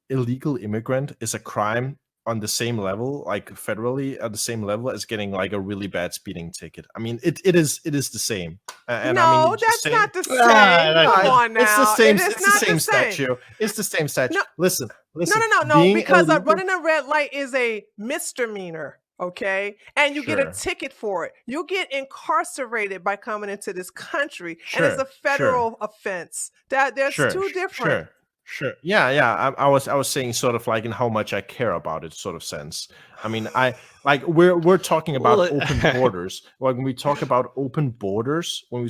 illegal immigrant is a crime on the same level, like federally at the same level as getting like a really bad speeding ticket. I mean, it is the same. And I mean, No, it's just that's saying. not the same. that's- Come on It's the now. same. It is It's the not the same same. statue. It's the same statue. No, Listen. no, Being because illegal. running a red light is a misdemeanor, okay? And you get a Sure. ticket for it. You get incarcerated by coming into this country, and it's a Sure. federal offense. There's two different. Sure. Yeah. I was saying sort of like in how much I care about it, sort of sense. I mean, we're talking about Well, open borders. Like when we talk about open borders, we're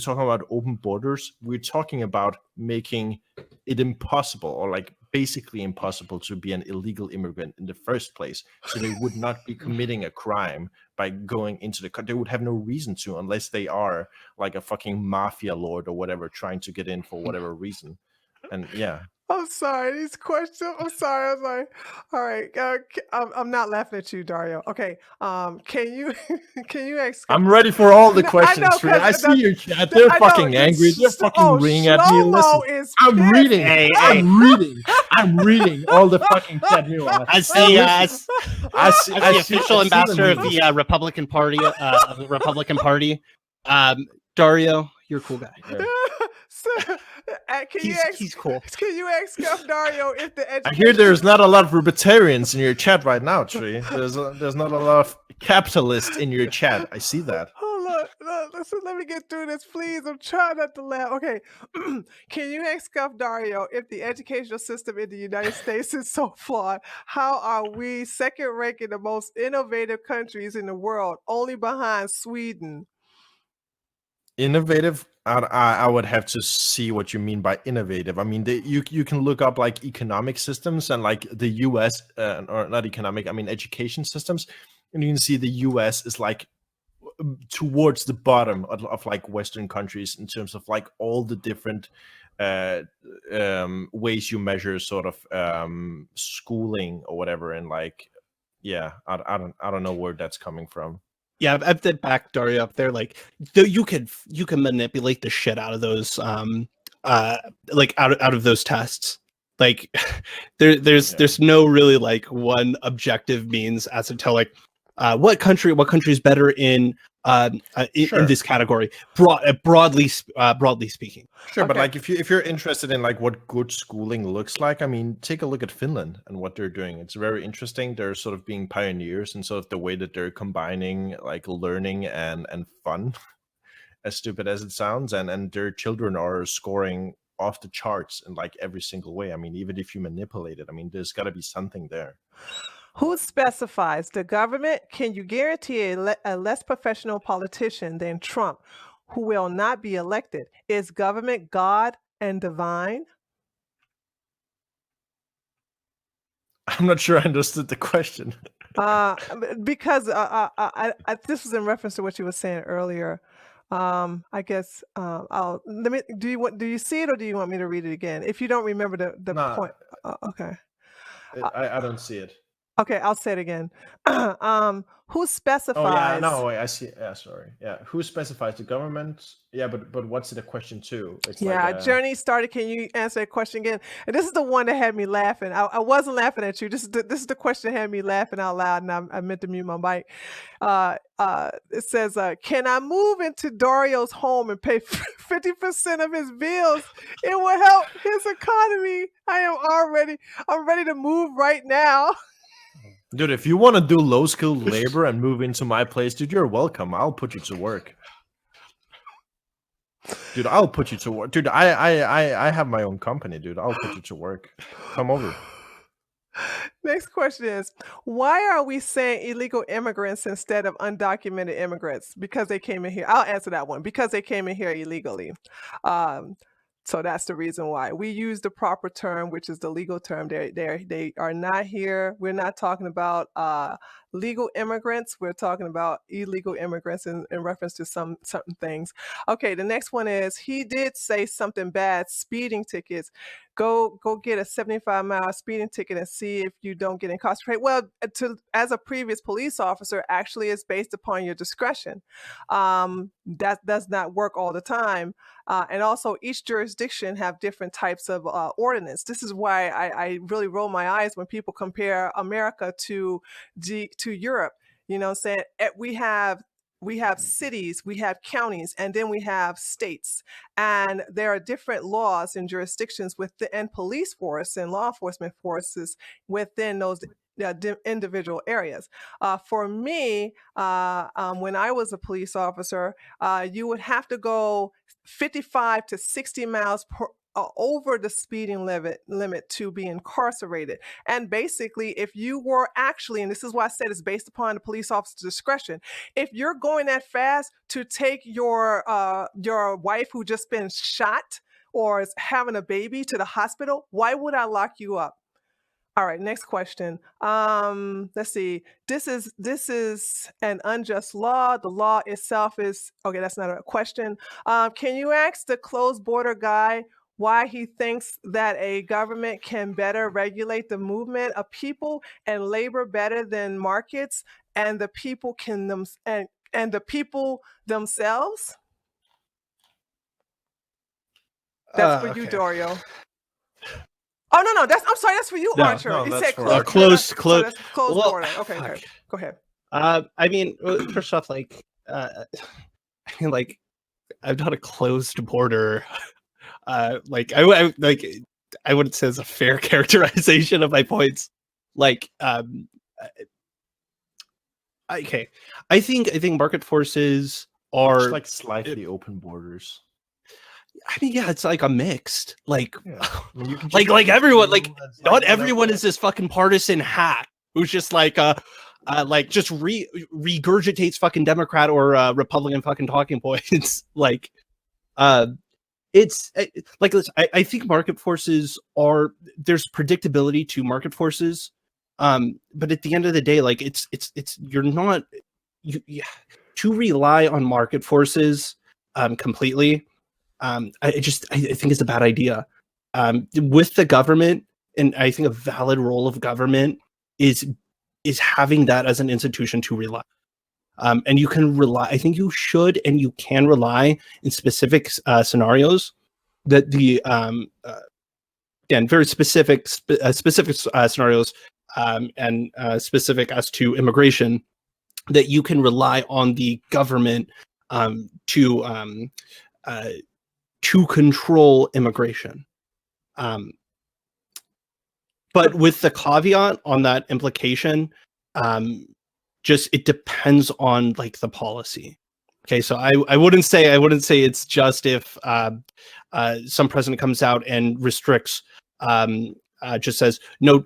talking about making it impossible, or like basically impossible, to be an illegal immigrant in the first place. So they would not be committing a crime by going into the country. They would have no reason to, unless they are like a fucking mafia lord or whatever, trying to get in for whatever reason. And yeah. I'm sorry, these questions. I'm sorry. I was like, all right. I'm not laughing at you, Dario. Okay. Can you ask? I'm ready for all the No, questions. I know, I see your chat. They're I know, fucking angry. They're fucking ringing at me. Shlomo Listen, is I'm pissed. reading. Hey, I'm reading all the fucking chat. Meanwhile, As the official ambassador of the Republican Party, Dario, you're a cool guy. So, He's cool. Can you ask Dario if the I hear there's not a lot of libertarians in your chat right now, Tree. There's not a lot of capitalists in your chat. I see that. Hold on, listen, let me get through this, please. I'm trying not to laugh. Okay, can you ask Dario if the educational system in the United States is so flawed? How are we second ranking the most innovative countries in the world, only behind Sweden? Innovative. I would have to see what you mean by innovative. I mean, you can look up like economic systems and like the U.S. Or not economic. I mean education systems, and you can see the U.S. is like towards the bottom of like Western countries in terms of like all the different ways you measure sort of schooling or whatever, and like I don't know where that's coming from. Yeah, I've the back Dario up there. Like, you can manipulate the shit out of those, like out of those tests. Like, there's no really like one objective means as to tell like what country's better in this category, broadly speaking. Sure, but Okay. like if you're interested in like what good schooling looks like, I mean, take a look at Finland and what they're doing. It's very interesting. They're sort of being pioneers and sort of the way that they're combining like learning and fun, as stupid as it sounds, and their children are scoring off the charts in like every single way. I mean, even if you manipulate it, I mean, there's got to be something there. Who specifies the government? Can you guarantee a less professional politician than Trump who will not be elected? Is government God and divine? I'm not sure I understood the question. Because this was in reference to what you were saying earlier. I guess do you see it, or do you want me to read it again? If you don't remember the Nah. point, okay. I don't see it. Okay, I'll say it again. Who specifies? Oh yeah, no, wait, I see. Yeah, sorry. Yeah, who specifies the government? Yeah, but what's the question too? It's like, Journey started. Can you answer that question again? And this is the one that had me laughing. I wasn't laughing at you. This is the question that had me laughing out loud, and I meant to mute my mic. It says, "Can I move into Dario's home and pay 50% of his bills? It will help his economy. I'm ready to move right now." Dude, if you want to do low-skilled labor and move into my place, dude, you're welcome. I'll put you to work. Dude, I'll put you to work. Dude, I have my own company, dude. I'll put you to work. Come over. Next question is, why are we saying illegal immigrants instead of undocumented immigrants? Because they came in here. I'll answer that one. Because they came in here illegally. So that's the reason why we use the proper term, which is the legal term. They are not here. We're not talking about legal immigrants. We're talking about illegal immigrants in reference to certain things. Okay, the next one is he did say something bad, speeding tickets. Go get a 75-mile speeding ticket and see if you don't get incarcerated. Well, as a previous police officer, actually it's based upon your discretion. That does not work all the time. And also each jurisdiction have different types of ordinance. This is why I really roll my eyes when people compare America to Europe. You know, saying we have cities, we have counties, and then we have states. And there are different laws and jurisdictions and police force and law enforcement forces within those individual areas. For me, when I was a police officer, you would have to go 55 to 60 miles over the speeding limit to be incarcerated. And basically, if you were actually, and this is why I said it's based upon the police officer's discretion, if you're going that fast to take your wife who just been shot or is having a baby to the hospital, why would I lock you up? All right, next question. Let's see. This is an unjust law. The law itself is okay. That's not a question. Can you ask the closed border guy why he thinks that a government can better regulate the movement of people and labor better than markets, and the people and the people themselves? That's for you, Okay. Dario. Oh no, I'm sorry. That's for you, No, Archer. no, It that's said for closed. Archer. Closed. So that's closed Well, border. Okay, fuck. okay. Go ahead. I mean, first off, like, I mean, like, I'm not a closed border. Like, like, I wouldn't say it's a fair characterization of my points. Like, okay, I think market forces are Just like slightly open borders. I mean, yeah, it's like a mixed, like, Yeah. I mean, you can like everyone, like, that's not whatever. everyone is this fucking partisan hack who's just like just regurgitates fucking Democrat or Republican fucking talking points. Like, it's like, listen, I think market forces there's predictability to market forces, but at the end of the day, like, it's you're not to rely on market forces completely. I think it's a bad idea. With the government, and I think a valid role of government is having that as an institution to rely. And you can rely. I think you should and you can rely in specific scenarios that the again, very specific scenarios and specific as to immigration, that you can rely on the government to control immigration. But with the caveat on that implication, just it depends on like the policy. Okay, so I wouldn't say it's just if some president comes out and restricts, just says no,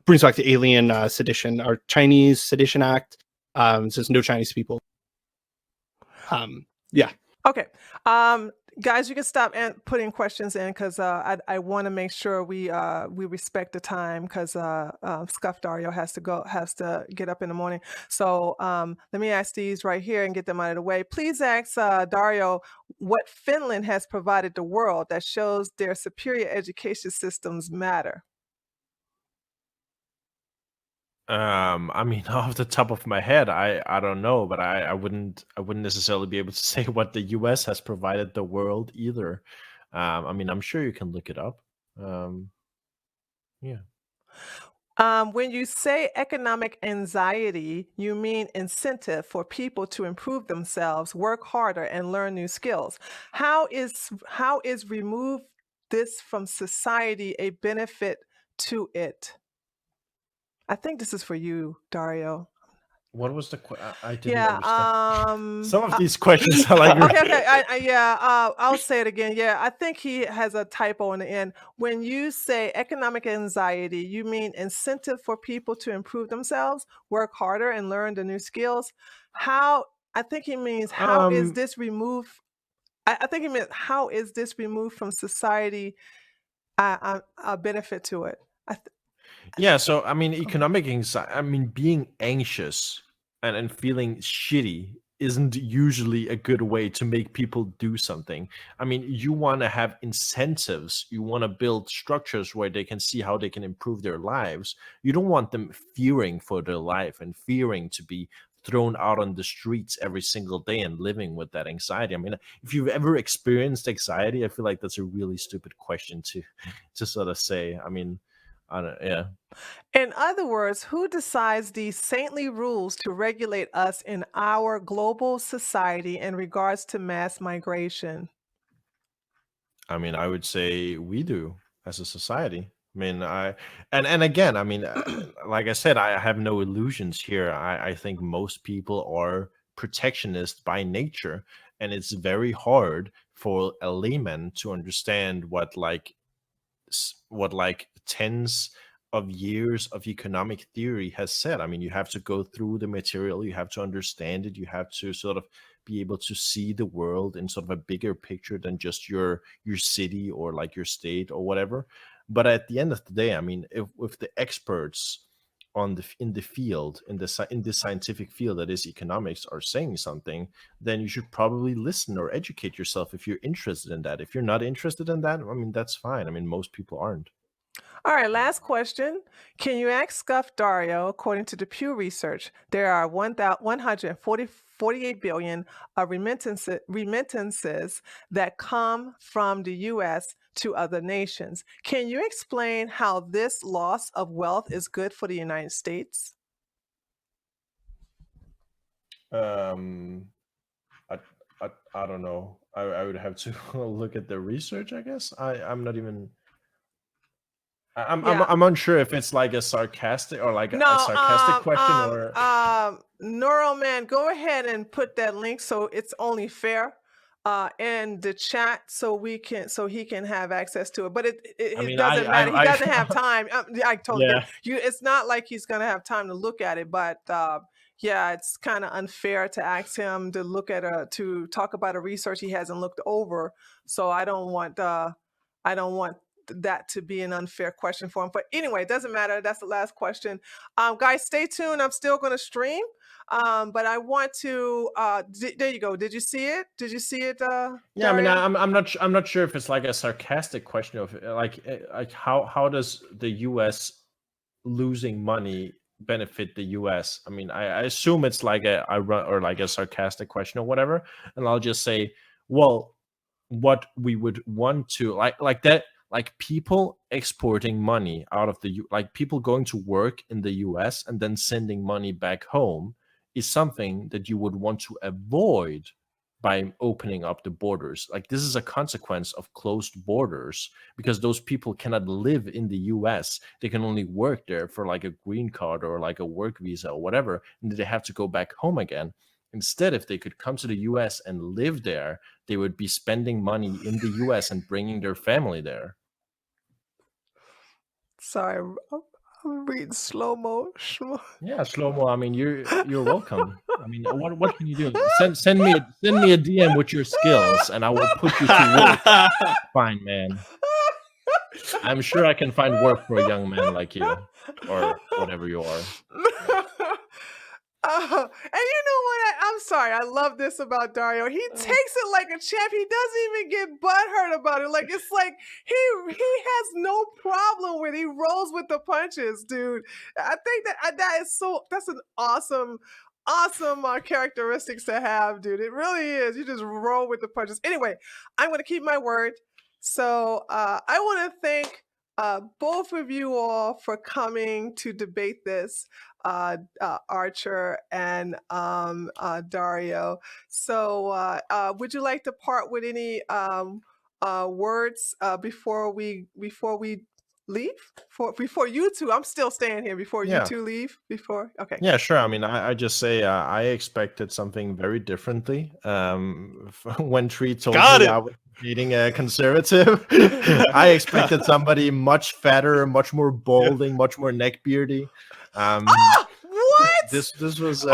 brings back the alien sedition or Chinese Sedition Act, says no Chinese people. Yeah. Okay. Guys, you can stop and putting questions in because I want to make sure we respect the time because Scuff Dario has to get up in the morning. So let me ask these right here and get them out of the way. Please ask Dario what Finland has provided the world that shows their superior education systems matter. I mean, off the top of my head, I don't know, but I wouldn't necessarily be able to say what the US has provided the world either. I mean, I'm sure you can look it up. Yeah. When you say economic anxiety, you mean incentive for people to improve themselves, work harder, and learn new skills. How is remove this from society a benefit to it? I think this is for you, Dario. What was the I didn't Yeah. understand. Some of these questions are like Okay. I'll say it again. Yeah, I think he has a typo in the end. When you say economic anxiety, you mean incentive for people to improve themselves, work harder, and learn the new skills. I think he means how is this removed? I think he meant how is this removed from society a benefit to it? Yeah, so I mean, economic anxiety. I mean, being anxious and feeling shitty isn't usually a good way to make people do something. I mean, you want to have incentives. You want to build structures where they can see how they can improve their lives. You don't want them fearing for their life and fearing to be thrown out on the streets every single day and living with that anxiety. I mean, if you've ever experienced anxiety, I feel like that's a really stupid question to sort of say. I mean, I don't, yeah. In other words, who decides these saintly rules to regulate us in our global society in regards to mass migration? I mean, I would say we do as a society. I mean, and again, I mean, like I said, I have no illusions here. I think most people are protectionist by nature, and it's very hard for a layman to understand what like tens of years of economic theory has said. I mean, you have to go through the material, you have to understand it, you have to sort of be able to see the world in sort of a bigger picture than just your city or like your state or whatever. But at the end of the day, I mean, if the experts in the field in the scientific field that is economics are saying something, then you should probably listen or educate yourself if you're interested in that. If you're not interested in that, I mean, that's fine. I mean, most people aren't. All right, last question. Can you ask Scuff Dario, according to the Pew Research, there are 148 billion of remittances that come from the U.S. to other nations. Can you explain how this loss of wealth is good for the United States? Um, I don't know. I would have to look at the research, I guess. I'm not even. I'm unsure if it's like a sarcastic or like a sarcastic question or. Neuroman, go ahead and put that link so it's only fair in the chat so he can have access to it. But it doesn't matter. He doesn't have time. I totally get you. It's not like he's gonna have time to look at it, but yeah, it's kind of unfair to ask him to look at to talk about a research he hasn't looked over. So I don't want that to be an unfair question for him. But anyway, it doesn't matter. That's the last question. Guys, stay tuned. I'm still going to stream. But I want to. There you go. Did you see it? Did you see it? Yeah, I mean, I'm not sure if it's like a sarcastic question of like how does the U.S. losing money benefit the U.S.? I mean, I assume it's like a sarcastic question or whatever, and I'll just say, well, what we would want to like that. Like people exporting money out of like people going to work in the US and then sending money back home is something that you would want to avoid by opening up the borders. Like this is a consequence of closed borders because those people cannot live in the US. They can only work there for like a green card or like a work visa or whatever, and they have to go back home again. Instead, if they could come to the US and live there, they would be spending money in the US and bringing their family there. Sorry, I'm reading slow-mo. Yeah, slow-mo. I mean, you're welcome. I mean, what can you do? Send me a DM with your skills, and I will put you to work. Fine, man. I'm sure I can find work for a young man like you, or whatever you are. And you know what? I'm sorry. I love this about Dario. He takes it like a champ. He doesn't even get butthurt about it. Like it's like he has no problem with it. He rolls with the punches, dude. I think that's an awesome characteristics to have, dude. It really is. You just roll with the punches. Anyway, I'm going to keep my word. So I want to thank both of you all for coming to debate this. Archer and Dario. So would you like to part with any words before we leave? Before you two, I'm still staying here. Before you two leave? Okay. Yeah, sure. I mean, I just say I expected something very differently when Tree told me I was dating a conservative. I expected somebody much fatter, much more balding, much more neckbeardy. What? This was.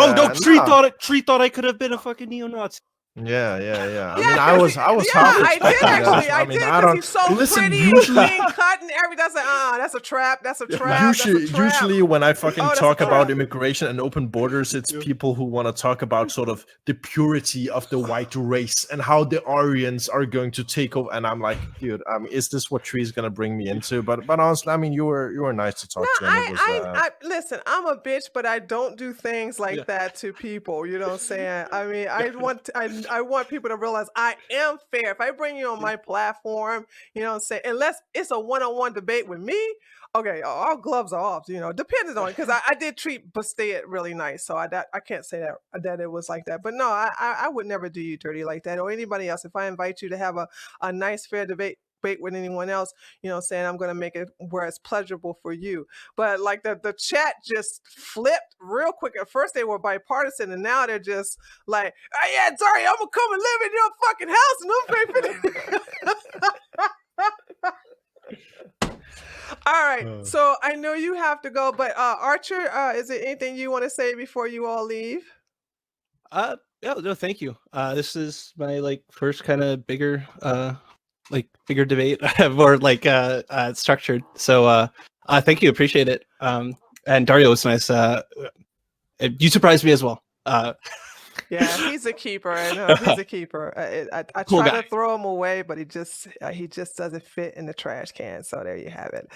Tree thought I could have been a fucking neo-Nazi. Yeah. I mean, I was half expecting I did actually. that. I did because he's so pretty, clean cut and That's that's a trap. That's a trap. Usually, that's a trap. usually when I fucking that's a talk about trap. immigration and open borders, it's people who want to talk about sort of the purity of the white race and how the Aryans are going to take over. And I'm like, dude, is this what Tree's gonna bring me into? But honestly, I mean, you were nice to talk to. And I listen. I'm a bitch, but I don't do things like that to people. You know what I'm saying? I mean, I want people to realize I am fair. If I bring you on my platform, you know what I'm saying, unless it's a one-on-one debate with me, okay, all gloves are off. You know, depending on, because I did treat Bastet really nice, so I can't say that it was like that. But no, I would never do you dirty like that or anybody else. If I invite you to have a nice fair debate with anyone else, you know, saying I'm going to make it where it's pleasurable for you. But like the chat just flipped real quick. At first they were bipartisan, and now they're just like, oh yeah, Dario, I'm gonna come and live in your fucking house and I'm All right, so I know you have to go, but Archer, is there anything you want to say before you all leave? Yeah, no, thank you. This is my first kind of bigger debate, more structured. So thank you, appreciate it. And Dario was nice. You surprised me as well. Yeah, he's a keeper. I know he's a keeper. I Cool try guy. to throw him away, but he just doesn't fit in the trash can. So there you have it.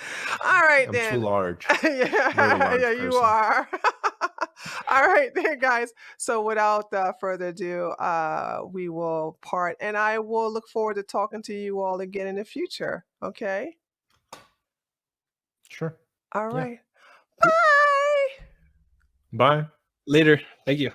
All right, I'm then. too large. Yeah, you are. All right, then, guys. So without further ado, we will part, and I will look forward to talking to you all again in the future. Okay. Sure. All right. Yeah. Bye. Bye. Later. Thank you.